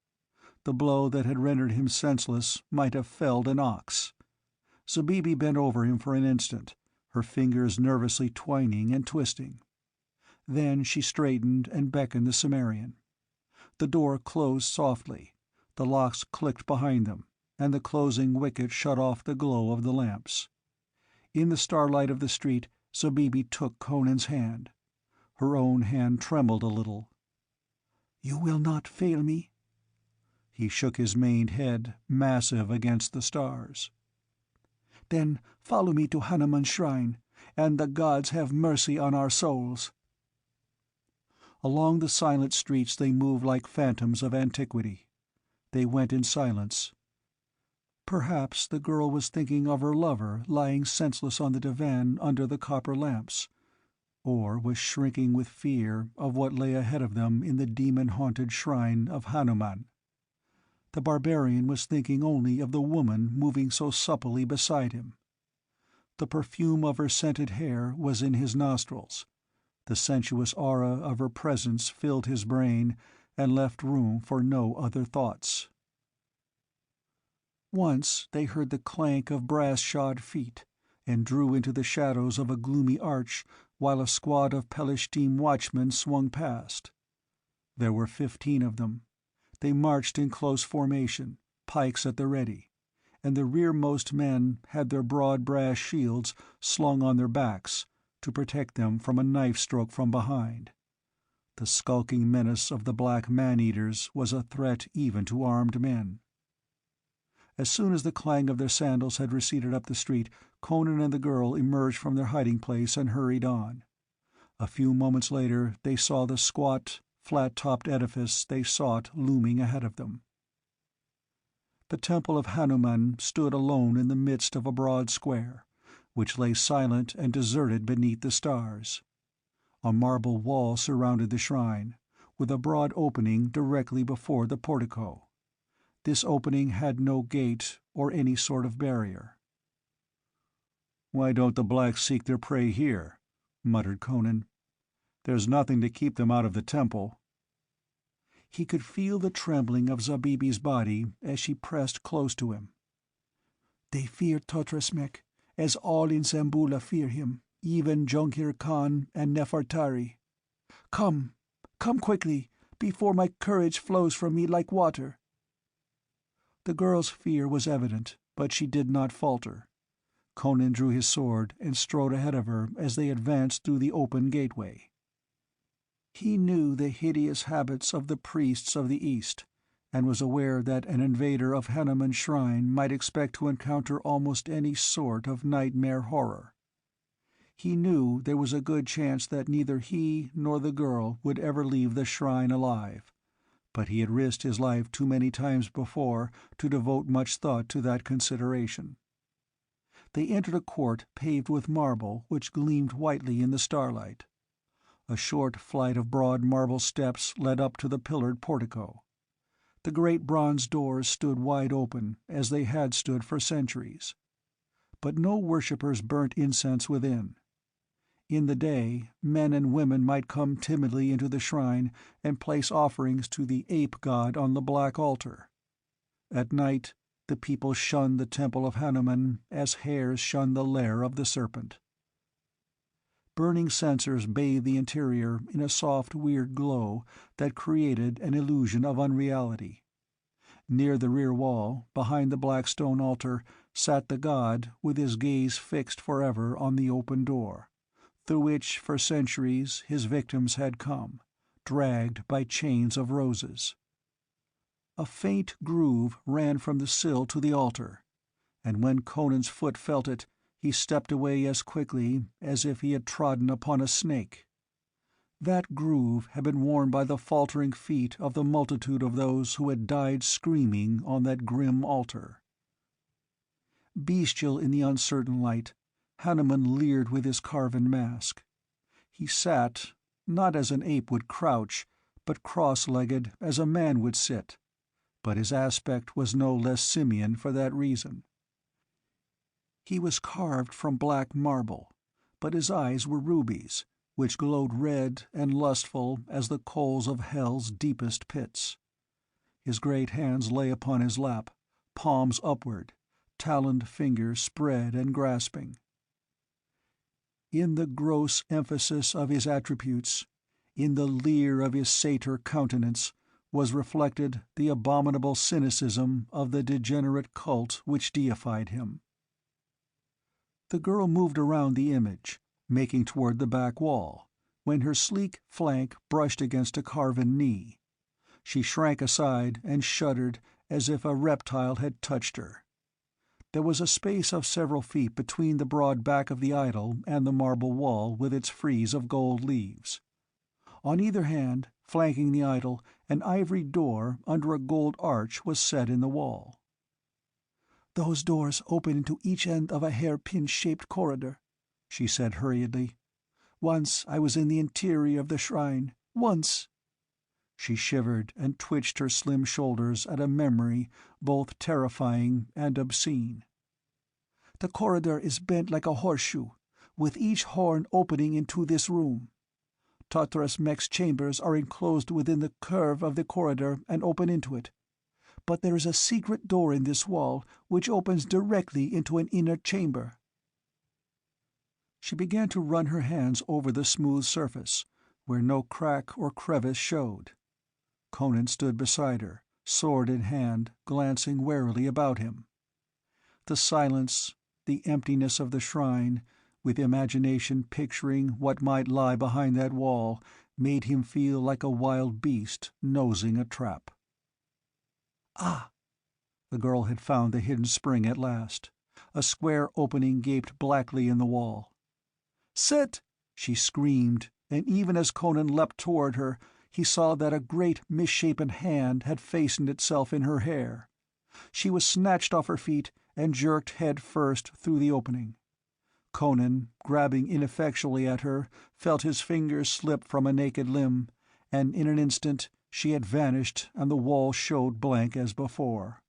The blow that had rendered him senseless might have felled an ox. Zabibi bent over him for an instant, her fingers nervously twining and twisting. Then she straightened and beckoned the Cimmerian. The door closed softly. The locks clicked behind them, and the closing wicket shut off the glow of the lamps. In the starlight of the street, Zabibi took Conan's hand. Her own hand trembled a little. "You will not fail me?" He shook his maned head, massive against the stars. "Then follow me to Hanuman's shrine, and the gods have mercy on our souls." Along the silent streets they moved like phantoms of antiquity. They went in silence. Perhaps the girl was thinking of her lover lying senseless on the divan under the copper lamps, or was shrinking with fear of what lay ahead of them in the demon-haunted shrine of Hanuman. The barbarian was thinking only of the woman moving so supplely beside him. The perfume of her scented hair was in his nostrils. The sensuous aura of her presence filled his brain and left room for no other thoughts. Once they heard the clank of brass-shod feet, and drew into the shadows of a gloomy arch while a squad of Pelishtim watchmen swung past. There were 15 of them. They marched in close formation, pikes at the ready, and the rearmost men had their broad brass shields slung on their backs to protect them from a knife-stroke from behind. The skulking menace of the black man-eaters was a threat even to armed men. As soon as the clang of their sandals had receded up the street, Conan and the girl emerged from their hiding-place and hurried on. A few moments later they saw the squat, flat-topped edifice they sought looming ahead of them. The temple of Hanuman stood alone in the midst of a broad square, which lay silent and deserted beneath the stars. A marble wall surrounded the shrine, with a broad opening directly before the portico. This opening had no gate or any sort of barrier. "Why don't the blacks seek their prey here?" muttered Conan. "There's nothing to keep them out of the temple." He could feel the trembling of Zabibi's body as she pressed close to him. "They fear Totrasmek, as all in Zamboula fear him, even Jonkir Khan and Nefertari. Come, come quickly, before my courage flows from me like water." The girl's fear was evident, but she did not falter. Conan drew his sword and strode ahead of her as they advanced through the open gateway. He knew the hideous habits of the priests of the East, and was aware that an invader of Hanuman's shrine might expect to encounter almost any sort of nightmare horror. He knew there was a good chance that neither he nor the girl would ever leave the shrine alive, but he had risked his life too many times before to devote much thought to that consideration. They entered a court paved with marble which gleamed whitely in the starlight. A short flight of broad marble steps led up to the pillared portico. The great bronze doors stood wide open, as they had stood for centuries. But no worshippers burnt incense within. In the day, men and women might come timidly into the shrine and place offerings to the ape god on the black altar. At night, the people shunned the temple of Hanuman as hares shun the lair of the serpent. Burning censers bathed the interior in a soft, weird glow that created an illusion of unreality. Near the rear wall, behind the black stone altar, sat the god with his gaze fixed forever on the open door, through which for centuries his victims had come, dragged by chains of roses. A faint groove ran from the sill to the altar, and when Conan's foot felt it, he stepped away as quickly as if he had trodden upon a snake. That groove had been worn by the faltering feet of the multitude of those who had died screaming on that grim altar. Bestial in the uncertain light, Hanuman leered with his carven mask. He sat, not as an ape would crouch, but cross-legged as a man would sit, but his aspect was no less simian for that reason. He was carved from black marble, but his eyes were rubies, which glowed red and lustful as the coals of hell's deepest pits. His great hands lay upon his lap, palms upward, taloned fingers spread and grasping. In the gross emphasis of his attributes, in the leer of his satyr countenance, was reflected the abominable cynicism of the degenerate cult which deified him. The girl moved around the image, making toward the back wall, when her sleek flank brushed against a carven knee. She shrank aside and shuddered as if a reptile had touched her. There was a space of several feet between the broad back of the idol and the marble wall with its frieze of gold leaves. On either hand, flanking the idol, an ivory door under a gold arch was set in the wall. "Those doors open into each end of a hairpin-shaped corridor," she said hurriedly. "Once I was in the interior of the shrine. Once!" She shivered and twitched her slim shoulders at a memory both terrifying and obscene. "The corridor is bent like a horseshoe, with each horn opening into this room. Totras Mech's chambers are enclosed within the curve of the corridor and open into it. But there is a secret door in this wall which opens directly into an inner chamber." She began to run her hands over the smooth surface, where no crack or crevice showed. Conan stood beside her, sword in hand, glancing warily about him. The silence, the emptiness of the shrine, with imagination picturing what might lie behind that wall, made him feel like a wild beast nosing a trap. "Ah!" The girl had found the hidden spring at last. A square opening gaped blackly in the wall. "Sit!" she screamed, and even as Conan leapt toward her, he saw that a great misshapen hand had fastened itself in her hair. She was snatched off her feet and jerked head first through the opening. Conan, grabbing ineffectually at her, felt his fingers slip from a naked limb, and in an instant she had vanished and the wall showed blank as before.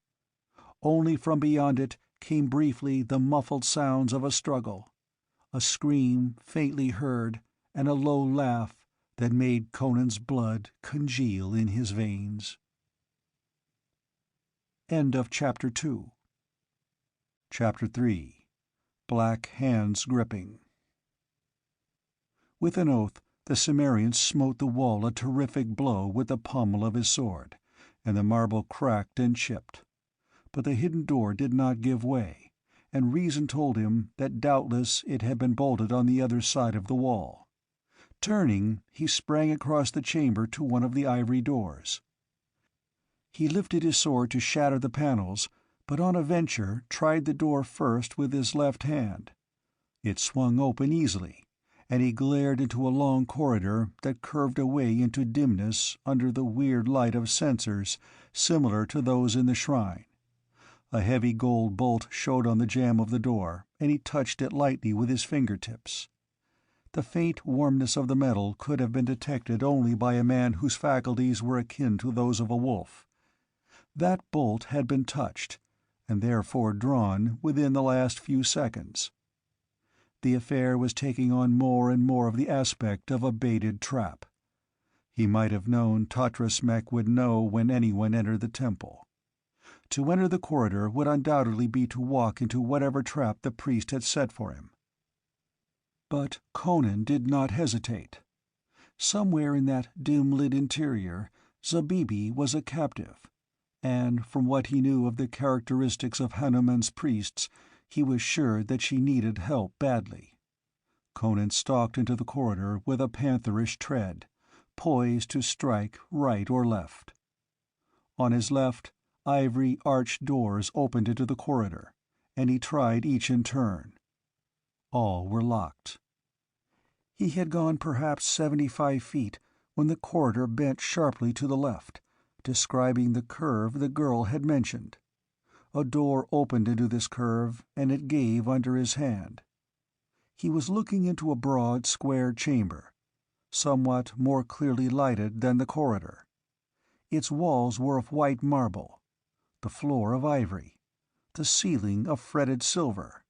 Only from beyond it came briefly the muffled sounds of a struggle, a scream faintly heard, and a low laugh that made Conan's blood congeal in his veins. End of Chapter 2. Chapter 3. Black Hands Gripping. With an oath, the Cimmerian smote the wall a terrific blow with the pommel of his sword, and the marble cracked and chipped. But the hidden door did not give way, and reason told him that doubtless it had been bolted on the other side of the wall. Turning, he sprang across the chamber to one of the ivory doors. He lifted his sword to shatter the panels, but on a venture tried the door first with his left hand. It swung open easily, and he glared into a long corridor that curved away into dimness under the weird light of censers similar to those in the shrine. A heavy gold bolt showed on the jamb of the door, and he touched it lightly with his fingertips. The faint warmness of the metal could have been detected only by a man whose faculties were akin to those of a wolf. That bolt had been touched, and therefore drawn, within the last few seconds. The affair was taking on more and more of the aspect of a baited trap. He might have known Totras Mech would know when anyone entered the temple. To enter the corridor would undoubtedly be to walk into whatever trap the priest had set for him. But Conan did not hesitate. Somewhere in that dim-lit interior, Zabibi was a captive, and from what he knew of the characteristics of Hanuman's priests, he was sure that she needed help badly. Conan stalked into the corridor with a pantherish tread, poised to strike right or left. On his left, ivory arched doors opened into the corridor, and he tried each in turn. All were locked. He had gone perhaps 75 feet when the corridor bent sharply to the left, describing the curve the girl had mentioned. A door opened into this curve, and it gave under his hand. He was looking into a broad, square chamber, somewhat more clearly lighted than the corridor. Its walls were of white marble, the floor of ivory, the ceiling of fretted silver.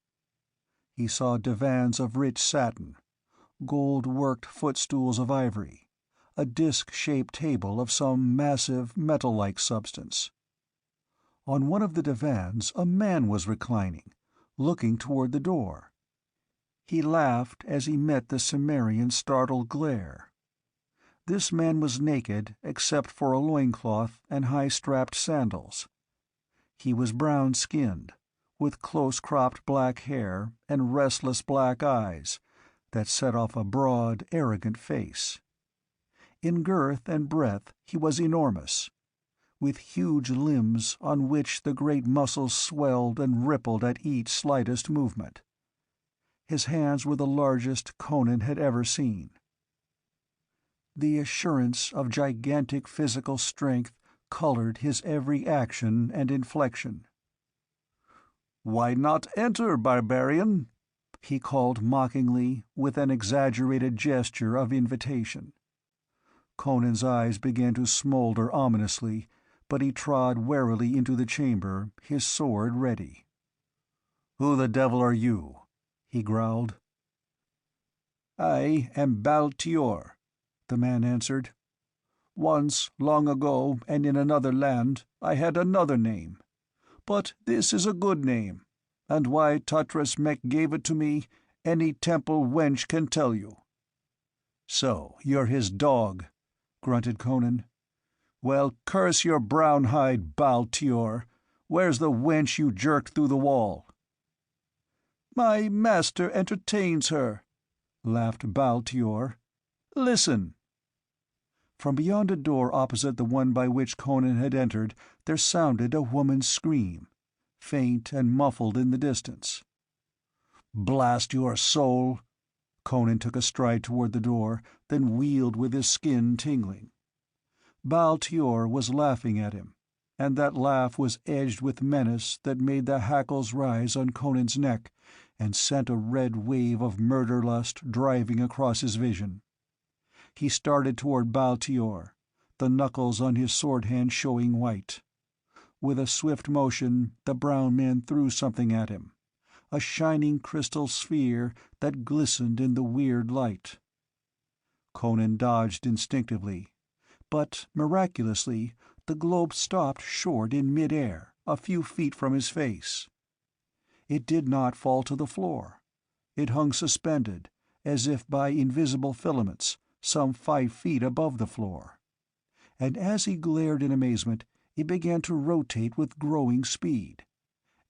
He saw divans of rich satin, gold-worked footstools of ivory, a disc-shaped table of some massive, metal-like substance. On one of the divans a man was reclining, looking toward the door. He laughed as he met the Cimmerian's startled glare. This man was naked except for a loincloth and high-strapped sandals. He was brown-skinned, with close-cropped black hair and restless black eyes that set off a broad, arrogant face. In girth and breadth he was enormous, with huge limbs on which the great muscles swelled and rippled at each slightest movement. His hands were the largest Conan had ever seen. The assurance of gigantic physical strength colored his every action and inflection. "Why not enter, barbarian?" he called mockingly, with an exaggerated gesture of invitation. Conan's eyes began to smolder ominously, but he trod warily into the chamber, his sword ready. "Who the devil are you?" he growled. "I am Baltior," the man answered. "Once, long ago and in another land, I had another name. But this is a good name, and why Tutras Mek gave it to me, any temple wench can tell you." "So you're his dog," grunted Conan. "Well, curse your brown hide, Baltior. Where's the wench you jerked through the wall?" "My master entertains her," laughed Baltior. "Listen." From beyond a door opposite the one by which Conan had entered there sounded a woman's scream, faint and muffled in the distance. "Blast your soul!" Conan took a stride toward the door, then wheeled with his skin tingling. Baltior was laughing at him, and that laugh was edged with menace that made the hackles rise on Conan's neck and sent a red wave of murder-lust driving across his vision. He started toward Baltior, the knuckles on his sword-hand showing white. With a swift motion, the brown man threw something at him, a shining crystal sphere that glistened in the weird light. Conan dodged instinctively, but miraculously the globe stopped short in mid-air, a few feet from his face. It did not fall to the floor. It hung suspended, as if by invisible filaments, some 5 feet above the floor. And as he glared in amazement, it began to rotate with growing speed.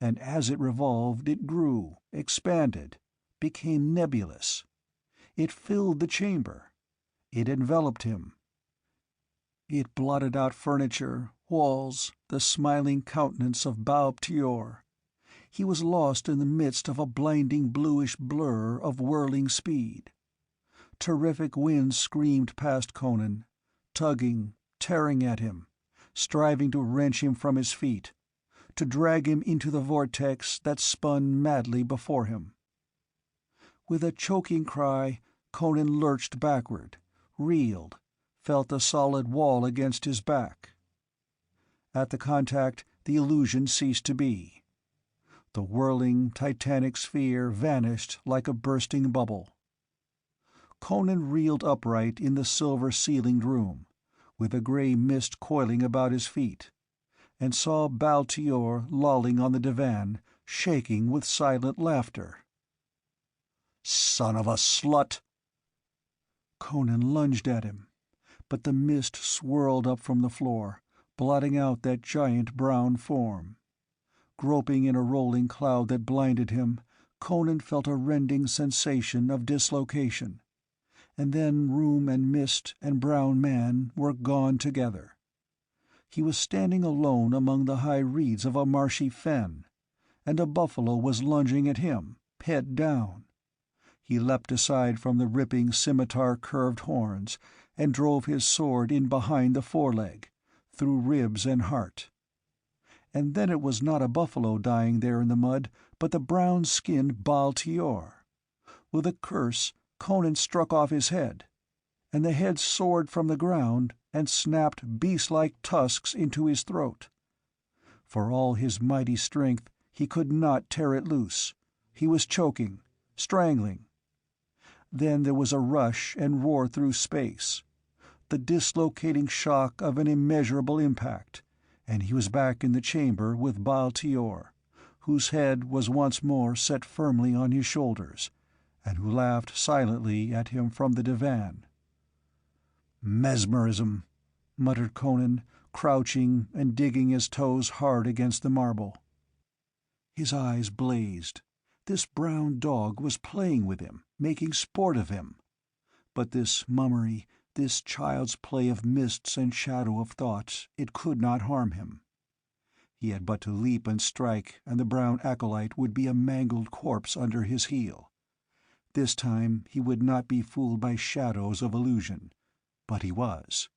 And as it revolved, it grew, expanded, became nebulous. It filled the chamber. It enveloped him. It blotted out furniture, walls, the smiling countenance of Baltior. He was lost in the midst of a blinding bluish blur of whirling speed. Terrific winds screamed past Conan, tugging, tearing at him, striving to wrench him from his feet, to drag him into the vortex that spun madly before him. With a choking cry, Conan lurched backward, reeled, felt the solid wall against his back. At the contact, the illusion ceased to be. The whirling, titanic sphere vanished like a bursting bubble. Conan reeled upright in the silver-ceilinged room, with a grey mist coiling about his feet, and saw Baltior lolling on the divan, shaking with silent laughter. "Son of a slut!" Conan lunged at him, but the mist swirled up from the floor, blotting out that giant brown form. Groping in a rolling cloud that blinded him, Conan felt a rending sensation of dislocation, and then room and mist and brown man were gone together. He was standing alone among the high reeds of a marshy fen, and a buffalo was lunging at him, head down. He leapt aside from the ripping scimitar-curved horns and drove his sword in behind the foreleg, through ribs and heart. And then it was not a buffalo dying there in the mud, but the brown-skinned Baltior. With a curse, Conan struck off his head, and the head soared from the ground and snapped beast-like tusks into his throat. For all his mighty strength, he could not tear it loose. He was choking, strangling. Then there was a rush and roar through space, the dislocating shock of an immeasurable impact, and he was back in the chamber with Baltior, whose head was once more set firmly on his shoulders, and who laughed silently at him from the divan. Mesmerism, muttered Conan, crouching and digging his toes hard against the marble. His eyes blazed. This brown dog was playing with him, making sport of him. But this mummery, this child's play of mists and shadow of thought, it could not harm him. He had but to leap and strike, and the brown acolyte would be a mangled corpse under his heel. This time he would not be fooled by shadows of illusion. But he was.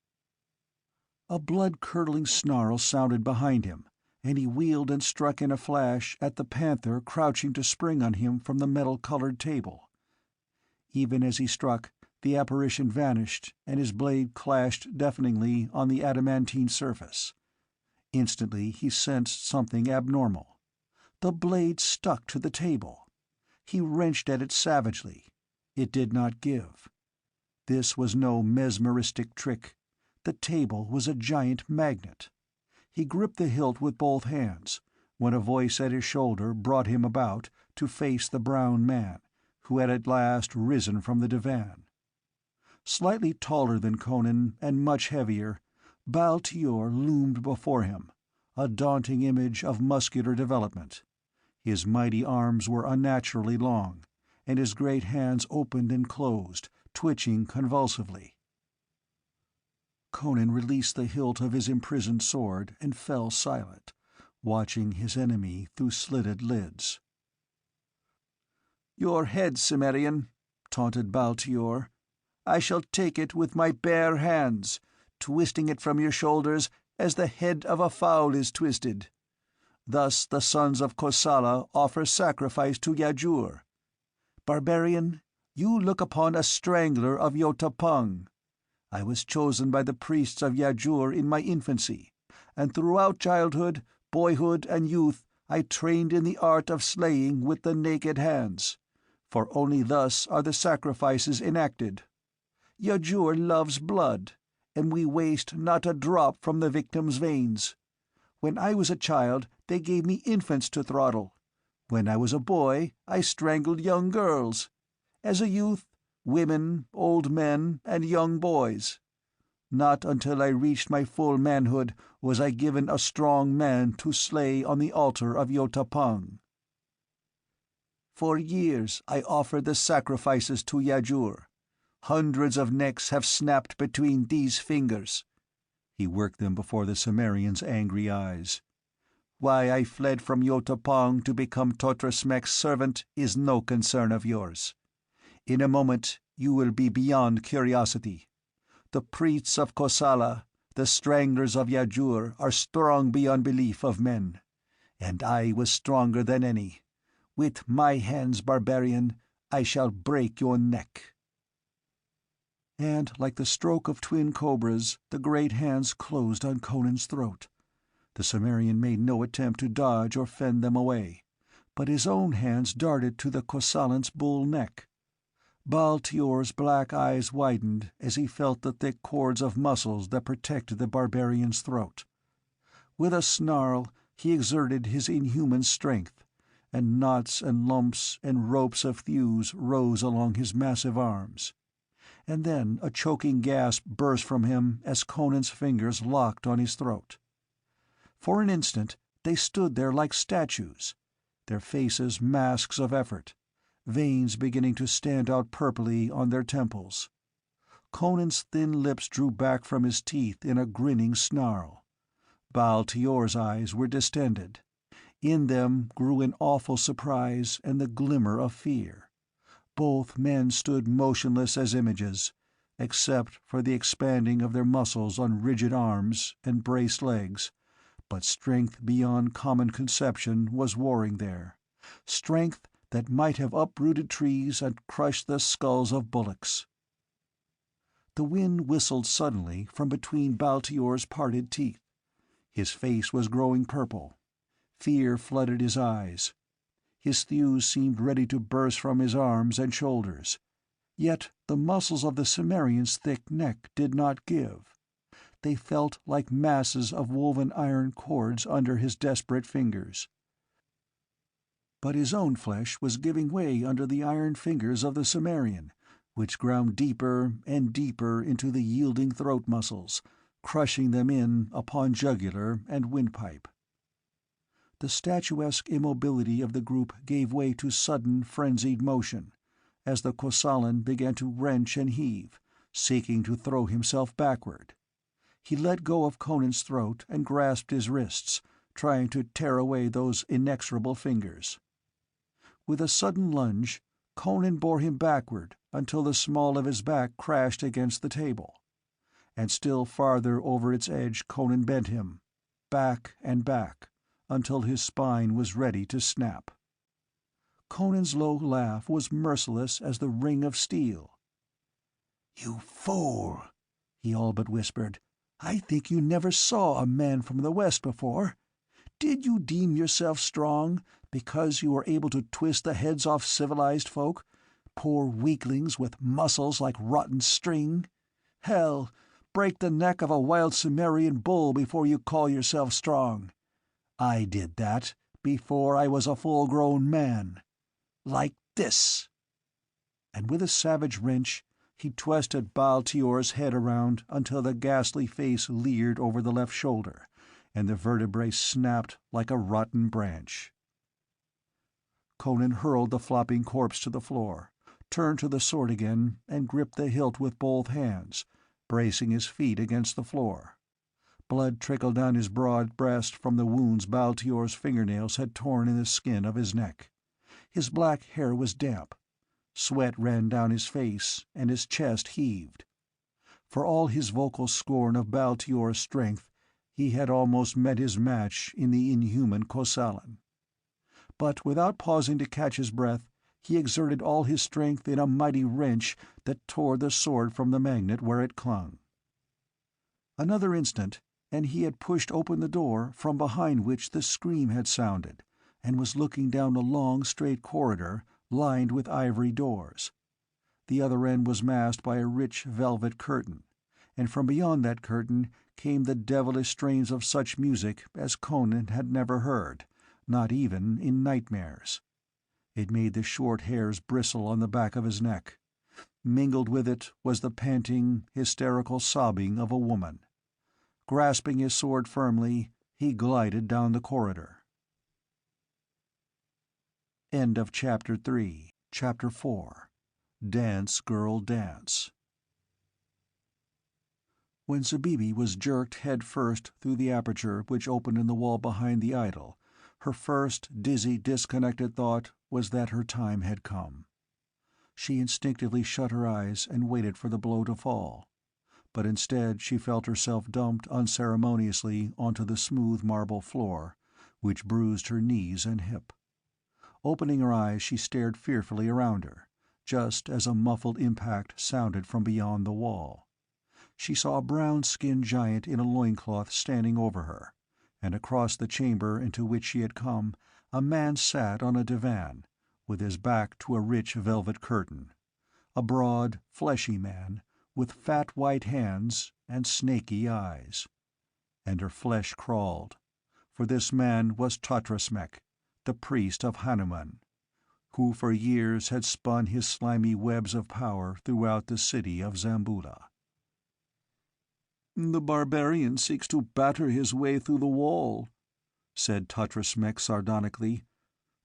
A blood-curdling snarl sounded behind him, and he wheeled and struck in a flash at the panther crouching to spring on him from the metal-colored table. Even as he struck, the apparition vanished, and his blade clashed deafeningly on the adamantine surface. Instantly he sensed something abnormal. The blade stuck to the table. He wrenched at it savagely. It did not give. This was no mesmeristic trick. The table was a giant magnet. He gripped the hilt with both hands, when a voice at his shoulder brought him about to face the brown man, who had at last risen from the divan. Slightly taller than Conan, and much heavier, Baal Tior loomed before him, a daunting image of muscular development. His mighty arms were unnaturally long, and his great hands opened and closed, twitching convulsively. Conan released the hilt of his imprisoned sword and fell silent, watching his enemy through slitted lids. "Your head, Cimmerian," taunted Baal Tior. "I shall take it with my bare hands, twisting it from your shoulders as the head of a fowl is twisted. Thus the sons of Kosala offer sacrifice to Yajur. Barbarian, you look upon a strangler of Yotapung. I was chosen by the priests of Yajur in my infancy, and throughout childhood, boyhood, and youth I trained in the art of slaying with the naked hands, for only thus are the sacrifices enacted. Yajur loves blood, and we waste not a drop from the victim's veins. When I was a child, they gave me infants to throttle. When I was a boy, I strangled young girls. As a youth, women, old men, and young boys. Not until I reached my full manhood was I given a strong man to slay on the altar of Yotapung. For years I offered the sacrifices to Yajur. Hundreds of necks have snapped between these fingers." He worked them before the Cimmerian's angry eyes. "Why I fled from Yotapong to become Totrasmek's servant is no concern of yours. In a moment you will be beyond curiosity. The priests of Kosala, the stranglers of Yajur, are strong beyond belief of men. And I was stronger than any. With my hands, barbarian, I shall break your neck." And like the stroke of twin cobras, the great hands closed on Conan's throat. The Cimmerian made no attempt to dodge or fend them away, but his own hands darted to the Kosalan's bull neck. Baal Tior's black eyes widened as he felt the thick cords of muscles that protected the barbarian's throat. With a snarl, he exerted his inhuman strength, and knots and lumps and ropes of thews rose along his massive arms. And then a choking gasp burst from him as Conan's fingers locked on his throat. For an instant they stood there like statues, their faces masks of effort, veins beginning to stand out purply on their temples. Conan's thin lips drew back from his teeth in a grinning snarl. Baal Tior's eyes were distended. In them grew an awful surprise and the glimmer of fear. Both men stood motionless as images, except for the expanding of their muscles on rigid arms and braced legs, but strength beyond common conception was warring there, strength that might have uprooted trees and crushed the skulls of bullocks. The wind whistled suddenly from between Baal Tior's parted teeth. His face was growing purple. Fear flooded his eyes. His thews seemed ready to burst from his arms and shoulders. Yet the muscles of the Cimmerian's thick neck did not give. They felt like masses of woven iron cords under his desperate fingers. But his own flesh was giving way under the iron fingers of the Cimmerian, which ground deeper and deeper into the yielding throat muscles, crushing them in upon jugular and windpipe. The statuesque immobility of the group gave way to sudden frenzied motion, as the Kosalan began to wrench and heave, seeking to throw himself backward. He let go of Conan's throat and grasped his wrists, trying to tear away those inexorable fingers. With a sudden lunge, Conan bore him backward until the small of his back crashed against the table. And still farther over its edge Conan bent him, back and back, until his spine was ready to snap. Conan's low laugh was merciless as the ring of steel. "You fool," he all but whispered. "I think you never saw a man from the West before. Did you deem yourself strong because you were able to twist the heads off civilized folk, poor weaklings with muscles like rotten string? Hell, break the neck of a wild Cimmerian bull before you call yourself strong. I did that before I was a full-grown man. Like this." And with a savage wrench, he twisted Baltior's head around until the ghastly face leered over the left shoulder, and the vertebrae snapped like a rotten branch. Conan hurled the flopping corpse to the floor, turned to the sword again, and gripped the hilt with both hands, bracing his feet against the floor. Blood trickled down his broad breast from the wounds Baltior's fingernails had torn in the skin of his neck. His black hair was damp. Sweat ran down his face, and his chest heaved. For all his vocal scorn of Baltior's strength, he had almost met his match in the inhuman Kosalan. But without pausing to catch his breath, he exerted all his strength in a mighty wrench that tore the sword from the magnet where it clung. Another instant, and he had pushed open the door from behind which the scream had sounded, and was looking down a long, straight corridor lined with ivory doors. The other end was masked by a rich velvet curtain, and from beyond that curtain came the devilish strains of such music as Conan had never heard, not even in nightmares. It made the short hairs bristle on the back of his neck. Mingled with it was the panting, hysterical sobbing of a woman. Grasping his sword firmly, he glided down the corridor. End of Chapter 3. Chapter 4. Dance, Girl, Dance. When Zabibi was jerked head first through the aperture which opened in the wall behind the idol, her first dizzy, disconnected thought was that her time had come. She instinctively shut her eyes and waited for the blow to fall. But instead she felt herself dumped unceremoniously onto the smooth marble floor, which bruised her knees and hip. Opening her eyes, she stared fearfully around her, just as a muffled impact sounded from beyond the wall. She saw a brown-skinned giant in a loincloth standing over her, and across the chamber into which she had come, a man sat on a divan, with his back to a rich velvet curtain. A broad, fleshy man, with fat white hands and snaky eyes. And her flesh crawled, for this man was Tatrasmek, the priest of Hanuman, who for years had spun his slimy webs of power throughout the city of Zamboula. "The barbarian seeks to batter his way through the wall," said Tatrasmek sardonically,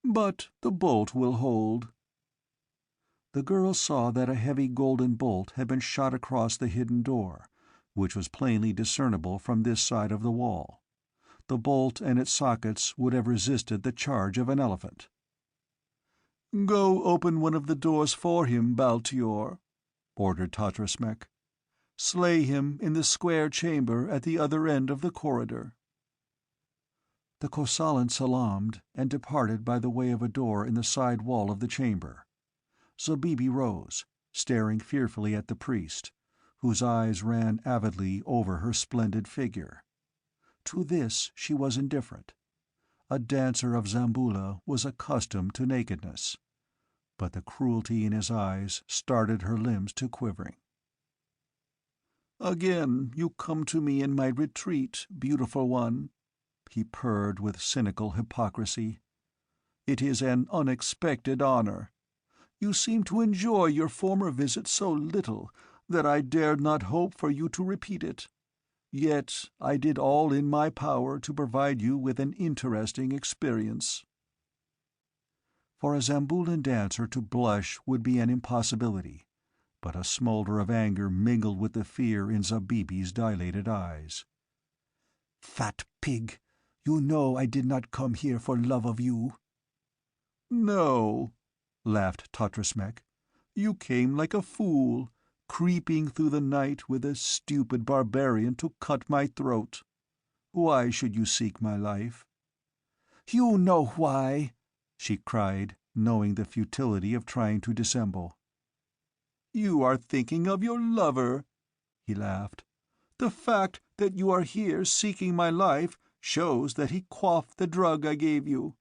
"but the bolt will hold." The girl saw that a heavy golden bolt had been shot across the hidden door, which was plainly discernible from this side of the wall. The bolt and its sockets would have resisted the charge of an elephant. "Go open one of the doors for him, Baltior," ordered Tatrasmek. "Slay him in the square chamber at the other end of the corridor." The Kosalan salaamed and departed by the way of a door in the side wall of the chamber. Zabibi rose, staring fearfully at the priest, whose eyes ran avidly over her splendid figure. To this she was indifferent. A dancer of Zamboula was accustomed to nakedness, but the cruelty in his eyes started her limbs to quivering. "Again you come to me in my retreat, beautiful one," he purred with cynical hypocrisy. "It is an unexpected honor. You seemed to enjoy your former visit so little that I dared not hope for you to repeat it. Yet I did all in my power to provide you with an interesting experience." For a Zamboulan dancer to blush would be an impossibility, but a smoulder of anger mingled with the fear in Zabibi's dilated eyes. "Fat pig! You know I did not come here for love of you." "No," laughed Totrasmek. "You came like a fool, creeping through the night with a stupid barbarian to cut my throat. Why should you seek my life?" "You know why!" she cried, knowing the futility of trying to dissemble. "You are thinking of your lover," he laughed. "The fact that you are here seeking my life shows that he quaffed the drug I gave you."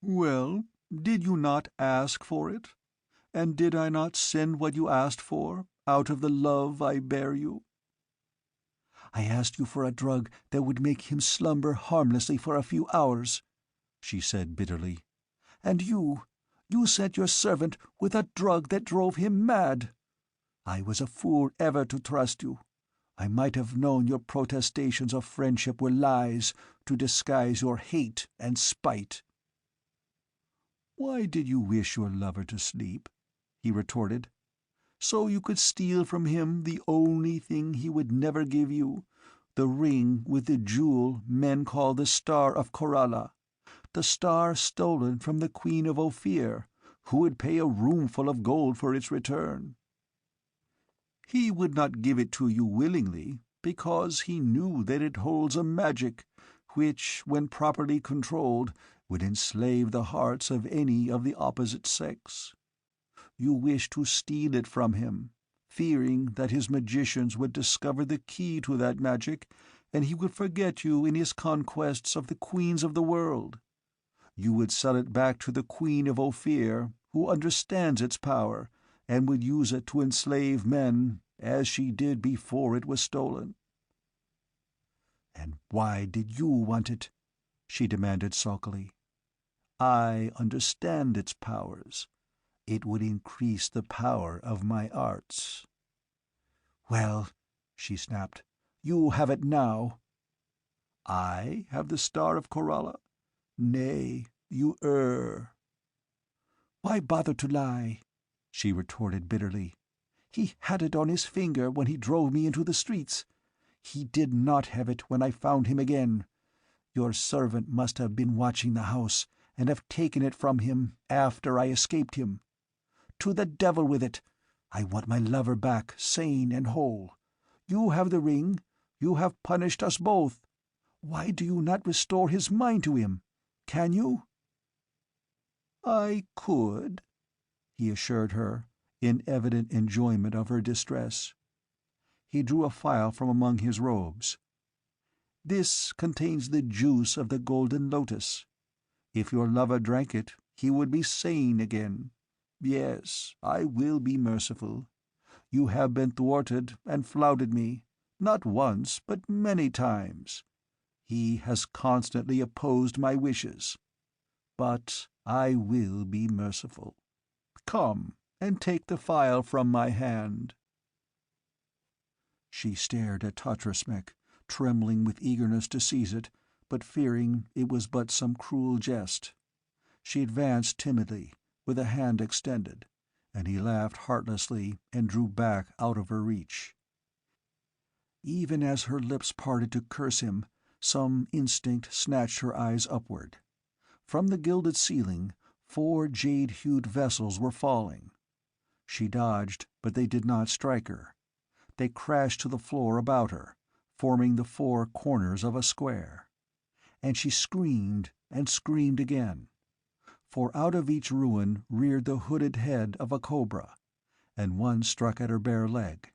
"Well, did you not ask for it? And did I not send what you asked for, out of the love I bear you?" "I asked you for a drug that would make him slumber harmlessly for a few hours," she said bitterly. "And you sent your servant with a drug that drove him mad. I was a fool ever to trust you. I might have known your protestations of friendship were lies to disguise your hate and spite." "Why did you wish your lover to sleep?" he retorted. "So you could steal from him the only thing he would never give you, the ring with the jewel men call the Star of Koralla, the star stolen from the Queen of Ophir, who would pay a roomful of gold for its return. He would not give it to you willingly, because he knew that it holds a magic which, when properly controlled, would enslave the hearts of any of the opposite sex. You wished to steal it from him, fearing that his magicians would discover the key to that magic, and he would forget you in his conquests of the queens of the world. You would sell it back to the Queen of Ophir, who understands its power, and would use it to enslave men, as she did before it was stolen." "And why did you want it?" she demanded sulkily. "I understand its powers. It would increase the power of my arts." "Well," she snapped, "you have it now." "I have the Star of Koralla? Nay, you err." "Why bother to lie?" she retorted bitterly. "He had it on his finger when he drove me into the streets. He did not have it when I found him again. Your servant must have been watching the house, and have taken it from him after I escaped him. To the devil with it! I want my lover back, sane and whole. You have the ring. You have punished us both. Why do you not restore his mind to him? Can you?" "I could," he assured her, in evident enjoyment of her distress. He drew a phial from among his robes. "This contains the juice of the golden lotus. If your lover drank it, he would be sane again. Yes, I will be merciful. You have been thwarted and flouted me, not once, but many times. He has constantly opposed my wishes. But I will be merciful. Come and take the phial from my hand." She stared at Totrasmek, trembling with eagerness to seize it, but fearing it was but some cruel jest. She advanced timidly, with a hand extended, and he laughed heartlessly and drew back out of her reach. Even as her lips parted to curse him, some instinct snatched her eyes upward. From the gilded ceiling, 4 jade-hued vessels were falling. She dodged, but they did not strike her. They crashed to the floor about her, forming the 4 corners of a square. And she screamed and screamed again, for out of each ruin reared the hooded head of a cobra, and one struck at her bare leg.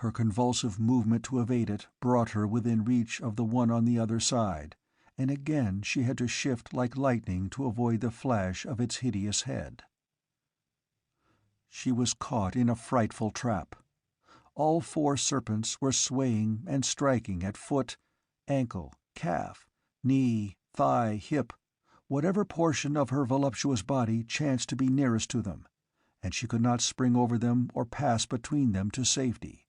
Her convulsive movement to evade it brought her within reach of the one on the other side, and again she had to shift like lightning to avoid the flash of its hideous head. She was caught in a frightful trap. All 4 serpents were swaying and striking at foot, ankle, calf, knee, thigh, hip, whatever portion of her voluptuous body chanced to be nearest to them, and she could not spring over them or pass between them to safety.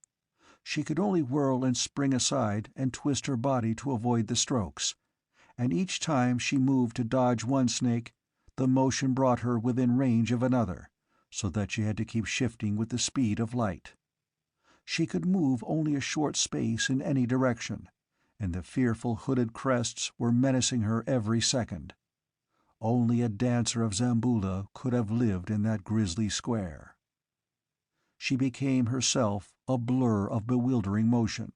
She could only whirl and spring aside and twist her body to avoid the strokes, and each time she moved to dodge one snake, the motion brought her within range of another, so that she had to keep shifting with the speed of light. She could move only a short space in any direction, and the fearful hooded crests were menacing her every second. Only a dancer of Zamboula could have lived in that grisly square. She became herself a blur of bewildering motion.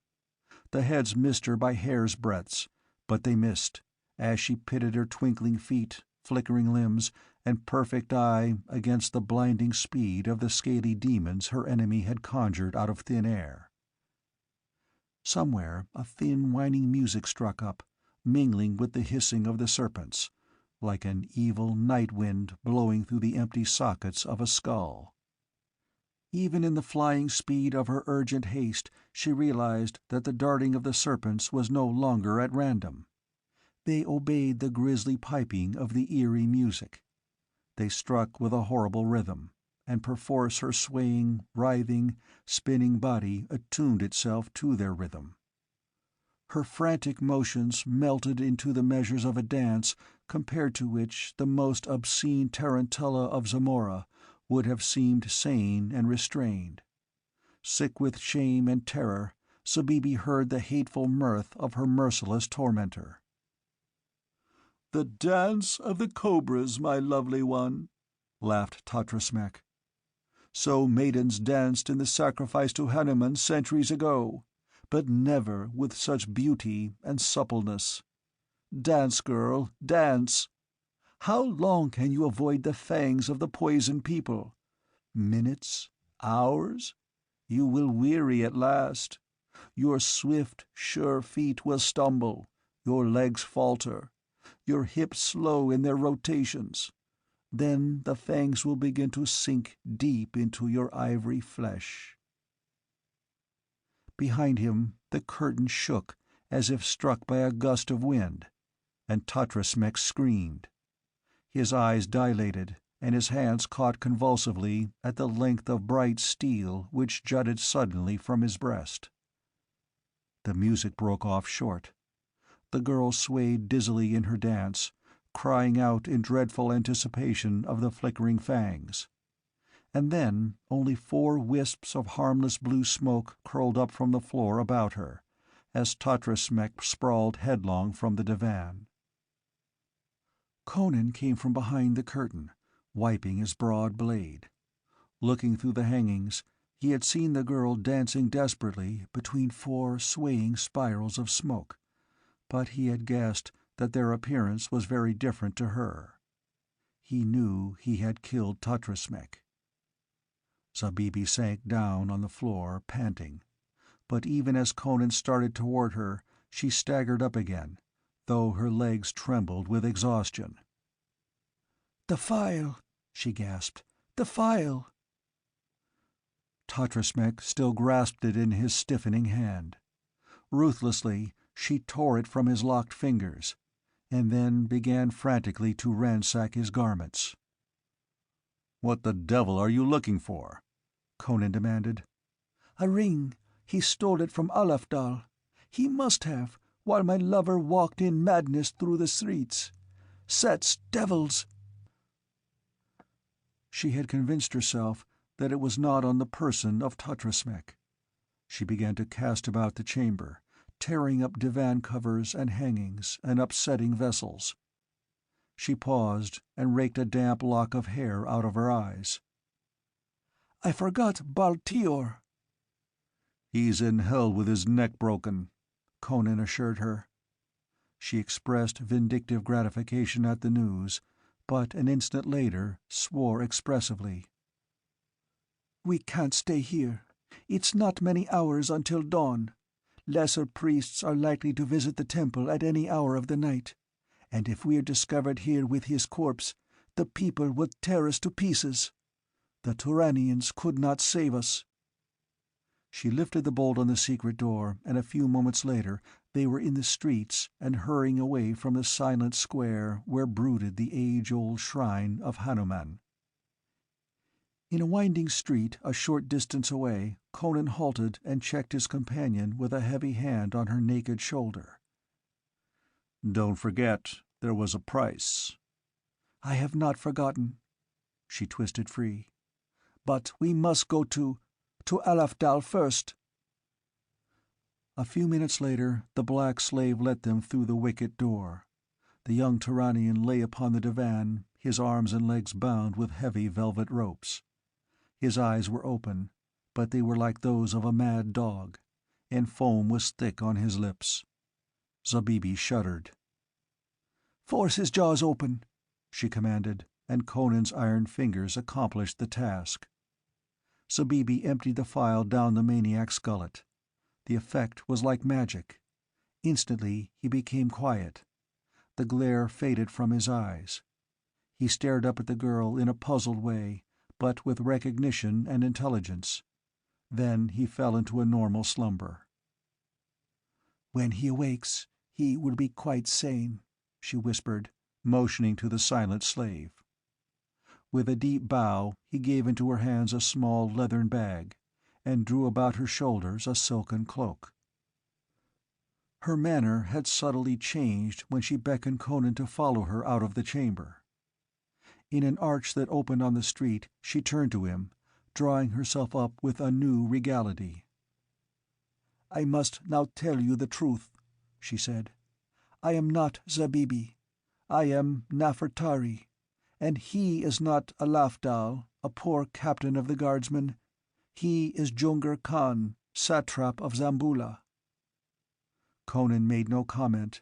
The heads missed her by hair's breadths, but they missed, as she pitted her twinkling feet, flickering limbs, and perfect eye against the blinding speed of the scaly demons her enemy had conjured out of thin air. Somewhere a thin whining music struck up, mingling with the hissing of the serpents, like an evil night wind blowing through the empty sockets of a skull. Even in the flying speed of her urgent haste she realized that the darting of the serpents was no longer at random. They obeyed the grisly piping of the eerie music. They struck with a horrible rhythm, and perforce her swaying, writhing, spinning body attuned itself to their rhythm. Her frantic motions melted into the measures of a dance compared to which the most obscene tarantella of Zamora would have seemed sane and restrained. Sick with shame and terror, Zabibi heard the hateful mirth of her merciless tormentor. "The dance of the cobras, my lovely one," laughed Tatrasmek. "So maidens danced in the sacrifice to Hanuman centuries ago, but never with such beauty and suppleness. Dance, girl, dance! How long can you avoid the fangs of the poison people? Minutes? Hours? You will weary at last. Your swift, sure feet will stumble, your legs falter, your hips slow in their rotations. Then the fangs will begin to sink deep into your ivory flesh." Behind him the curtain shook as if struck by a gust of wind, and Tatrasmek screamed. His eyes dilated, and his hands caught convulsively at the length of bright steel which jutted suddenly from his breast. The music broke off short. The girl swayed dizzily in her dance, crying out in dreadful anticipation of the flickering fangs. And then only 4 wisps of harmless blue smoke curled up from the floor about her, as Tatrasmek sprawled headlong from the divan. Conan came from behind the curtain, wiping his broad blade. Looking through the hangings, he had seen the girl dancing desperately between 4 swaying spirals of smoke, but he had guessed that their appearance was very different to her. He knew he had killed Tatrasmek. Zabibi sank down on the floor, panting, but even as Conan started toward her, she staggered up again, though her legs trembled with exhaustion. "The phial," she gasped. "The phial!" Tatrasmek still grasped it in his stiffening hand. Ruthlessly, she tore it from his locked fingers, and then began frantically to ransack his garments. "What the devil are you looking for?" Conan demanded. "A ring. He stole it from Alafdal. He must have, while my lover walked in madness through the streets. Set's devils!" She had convinced herself that it was not on the person of Tatrasmek. She began to cast about the chamber, tearing up divan covers and hangings and upsetting vessels. She paused and raked a damp lock of hair out of her eyes. "I forgot Baltior." "He's in hell with his neck broken," Conan assured her. She expressed vindictive gratification at the news, but an instant later swore expressively. "We can't stay here. It's not many hours until dawn. Lesser priests are likely to visit the temple at any hour of the night, and if we're discovered here with his corpse, the people would tear us to pieces. The Turanians could not save us." She lifted the bolt on the secret door, and a few moments later They were in the streets and hurrying away from the silent square where brooded the age-old shrine of Hanuman. In a winding street a short distance away, Conan halted and checked his companion with a heavy hand on her naked shoulder. "Don't forget, there was a price." "I have not forgotten." She twisted free. "But we must go to Alafdal first." A few minutes later the black slave let them through the wicket door. The young Turanian lay upon the divan, his arms and legs bound with heavy velvet ropes. His eyes were open, but they were like those of a mad dog, and foam was thick on his lips. Zabibi shuddered. "Force his jaws open," she commanded, and Conan's iron fingers accomplished the task. Zabibi emptied the phial down the maniac's gullet. The effect was like magic. Instantly he became quiet. The glare faded from his eyes. He stared up at the girl in a puzzled way, but with recognition and intelligence. Then he fell into a normal slumber. "When he awakes, he will be quite sane," she whispered, motioning to the silent slave. With a deep bow he gave into her hands a small leathern bag, and drew about her shoulders a silken cloak. Her manner had subtly changed when she beckoned Conan to follow her out of the chamber. In an arch that opened on the street she turned to him, drawing herself up with a new regality. "I must now tell you the truth," she said. "I am not Zabibi. I am Nafertari, and he is not Alafdal, a poor captain of the guardsmen. He is Jungar Khan, satrap of Zamboula." Conan made no comment.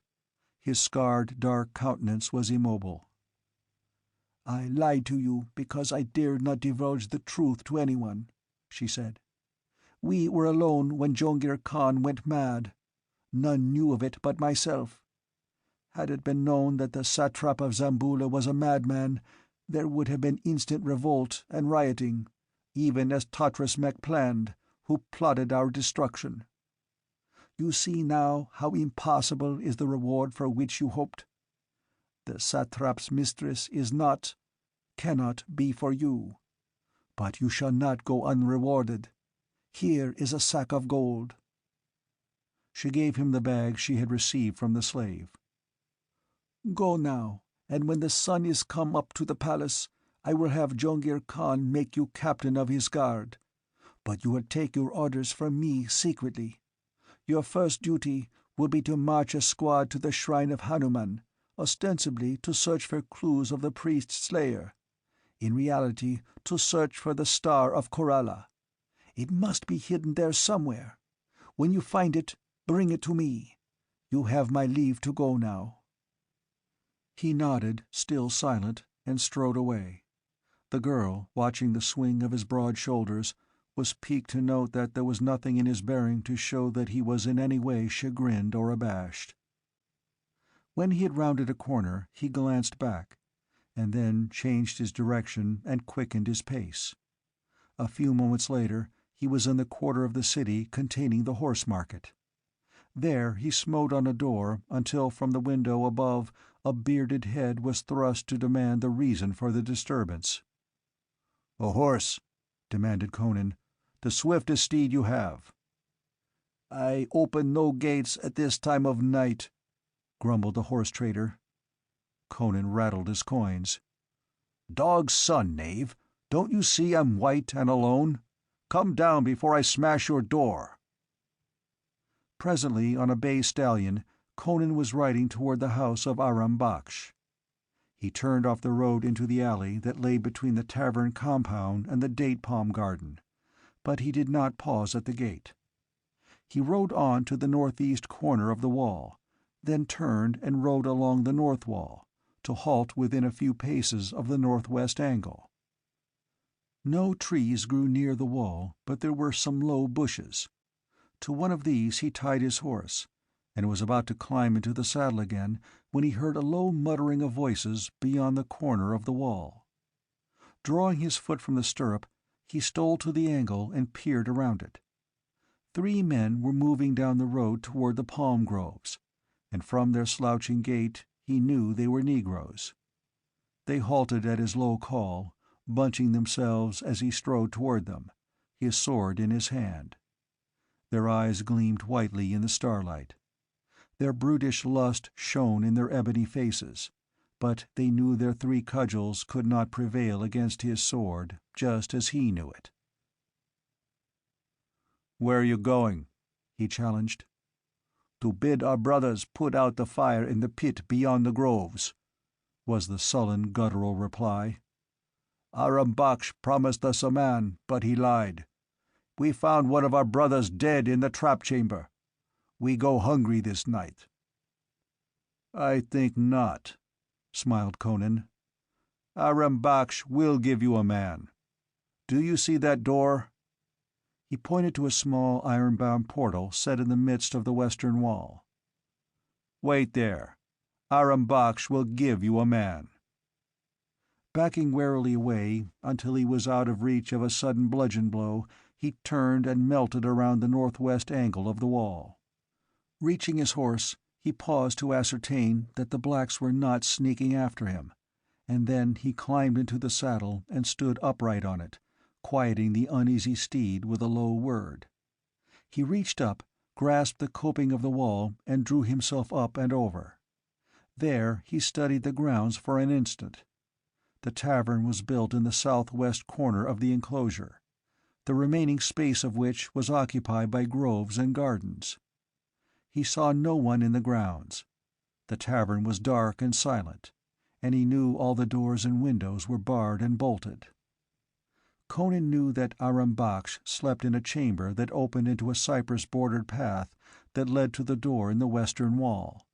His scarred, dark countenance was immobile. "I lied to you because I dared not divulge the truth to anyone," she said. "We were alone when Jongir Khan went mad. None knew of it but myself. Had it been known that the satrap of Zamboula was a madman, there would have been instant revolt and rioting, even as Tatras Mek planned, who plotted our destruction. You see now how impossible is the reward for which you hoped. The satrap's mistress is not, cannot be for you. But you shall not go unrewarded. Here is a sack of gold." She gave him the bag she had received from the slave. "Go now, and when the sun is come up to the palace, I will have Jongir Khan make you captain of his guard. But you will take your orders from me secretly. Your first duty will be to march a squad to the shrine of Hanuman, ostensibly to search for clues of the priest-slayer. In reality, to search for the Star of Koralla. It must be hidden there somewhere. When you find it, bring it to me. You have my leave to go now." He nodded, still silent, and strode away. The girl, watching the swing of his broad shoulders, was piqued to note that there was nothing in his bearing to show that he was in any way chagrined or abashed. When he had rounded a corner he glanced back, and then changed his direction and quickened his pace. A few moments later he was in the quarter of the city containing the horse market. There he smote on a door until from the window above a bearded head was thrust to demand the reason for the disturbance. "A horse," demanded Conan. "The swiftest steed you have." "I open no gates at this time of night," grumbled the horse-trader. Conan rattled his coins. "Dog's son, knave! Don't you see I'm white and alone? Come down before I smash your door." Presently, on a bay stallion, Conan was riding toward the house of Aram Baksh. He turned off the road into the alley that lay between the tavern compound and the date-palm garden, but he did not pause at the gate. He rode on to the northeast corner of the wall, then turned and rode along the north wall, to halt within a few paces of the northwest angle. No trees grew near the wall, but there were some low bushes. To one of these he tied his horse, and was about to climb into the saddle again when he heard a low muttering of voices beyond the corner of the wall. Drawing his foot from the stirrup, he stole to the angle and peered around it. 3 men were moving down the road toward the palm groves, and from their slouching gait he knew they were Negroes. They halted at his low call, bunching themselves as he strode toward them, his sword in his hand. Their eyes gleamed whitely in the starlight. Their brutish lust shone in their ebony faces, but they knew their 3 cudgels could not prevail against his sword, just as he knew it. "Where are you going?" he challenged. "To bid our brothers put out the fire in the pit beyond the groves," was the sullen, guttural reply. "Aram Baksh promised us a man, but he lied. We found one of our brothers dead in the trap chamber. We go hungry this night." "I think not," smiled Conan. "Aram Baksh will give you a man. Do you see that door?" He pointed to a small iron-bound portal set in the midst of the western wall. "Wait there. Aram Baksh will give you a man." Backing warily away until he was out of reach of a sudden bludgeon blow, he turned and melted around the northwest angle of the wall. Reaching his horse, he paused to ascertain that the blacks were not sneaking after him, and then he climbed into the saddle and stood upright on it, quieting the uneasy steed with a low word. He reached up, grasped the coping of the wall, and drew himself up and over. There he studied the grounds for an instant. The tavern was built in the southwest corner of the enclosure, the remaining space of which was occupied by groves and gardens. He saw no one in the grounds. The tavern was dark and silent, and he knew all the doors and windows were barred and bolted. Conan knew that Aram Baksh slept in a chamber that opened into a cypress-bordered path that led to the door in the western wall.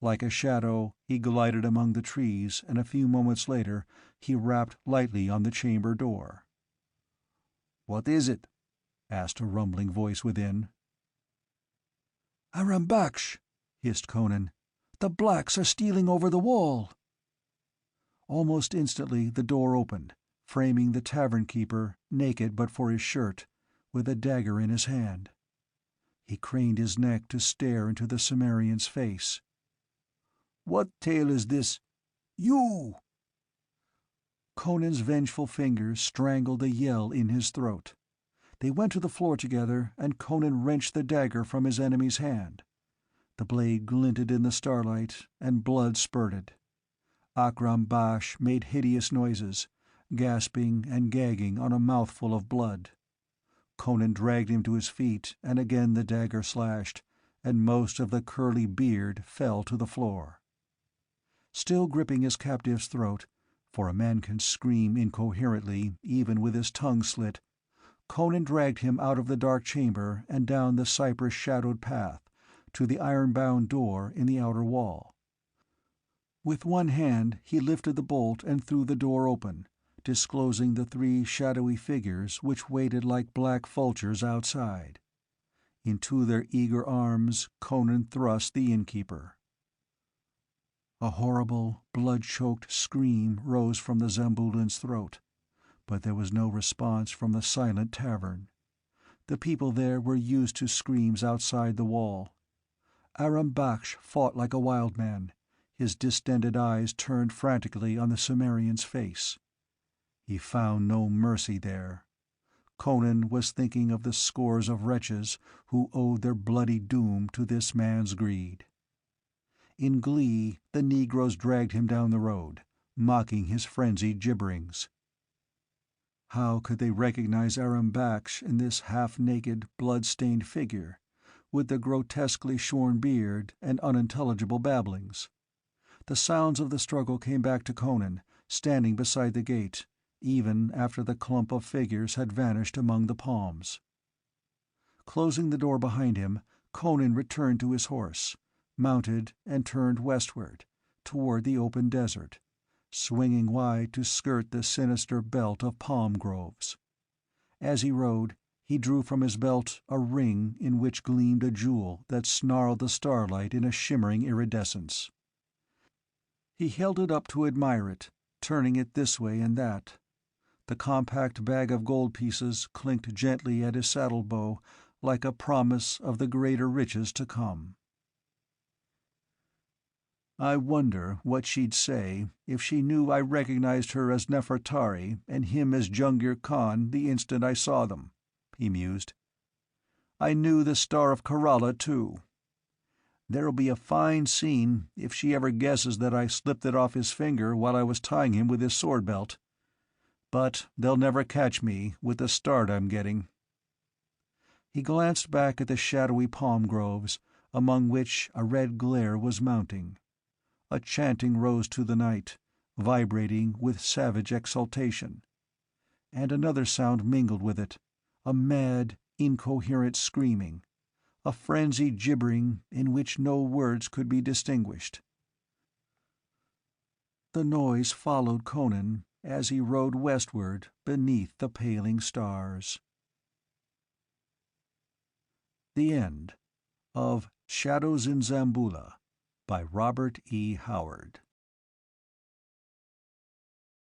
Like a shadow, he glided among the trees, and a few moments later he rapped lightly on the chamber door. "What is it?" asked a rumbling voice within. "Aram Baksh," hissed Conan. "The blacks are stealing over the wall." Almost instantly the door opened, framing the tavern-keeper, naked but for his shirt, with a dagger in his hand. He craned his neck to stare into the Cimmerian's face. "What tale is this? You!" Conan's vengeful fingers strangled a yell in his throat. They went to the floor together, and Conan wrenched the dagger from his enemy's hand. The blade glinted in the starlight, and blood spurted. Akram Baksh made hideous noises, gasping and gagging on a mouthful of blood. Conan dragged him to his feet, and again the dagger slashed, and most of the curly beard fell to the floor. Still gripping his captive's throat, for a man can scream incoherently even with his tongue slit, Conan dragged him out of the dark chamber and down the cypress-shadowed path to the iron-bound door in the outer wall. With one hand he lifted the bolt and threw the door open, disclosing the 3 shadowy figures which waited like black vultures outside. Into their eager arms Conan thrust the innkeeper. A horrible, blood-choked scream rose from the Zamboulan's throat, but there was no response from the silent tavern. The people there were used to screams outside the wall. Aram Baksh fought like a wild man, his distended eyes turned frantically on the Cimmerian's face. He found no mercy there. Conan was thinking of the scores of wretches who owed their bloody doom to this man's greed. In glee, the Negroes dragged him down the road, mocking his frenzied gibberings. How could they recognize Aram Baksh in this half-naked, blood-stained figure, with the grotesquely shorn beard and unintelligible babblings? The sounds of the struggle came back to Conan, standing beside the gate, even after the clump of figures had vanished among the palms. Closing the door behind him, Conan returned to his horse, mounted, and turned westward, toward the open desert, swinging wide to skirt the sinister belt of palm groves. As he rode, he drew from his belt a ring in which gleamed a jewel that snarled the starlight in a shimmering iridescence. He held it up to admire it, turning it this way and that. The compact bag of gold pieces clinked gently at his saddle bow like a promise of the greater riches to come. I wonder what she'd say if she knew I recognized her as Nefertari and him as Jungir Khan the instant I saw them, he mused. I knew the Star of Kerala, too. There'll be a fine scene if she ever guesses that I slipped it off his finger while I was tying him with his sword belt. But they'll never catch me with the start I'm getting. He glanced back at the shadowy palm groves, among which a red glare was mounting. A chanting rose to the night, vibrating with savage exultation. And another sound mingled with it, a mad, incoherent screaming, a frenzied gibbering in which no words could be distinguished. The noise followed Conan as he rode westward beneath the paling stars. The end of Shadows in Zamboula by Robert E. Howard.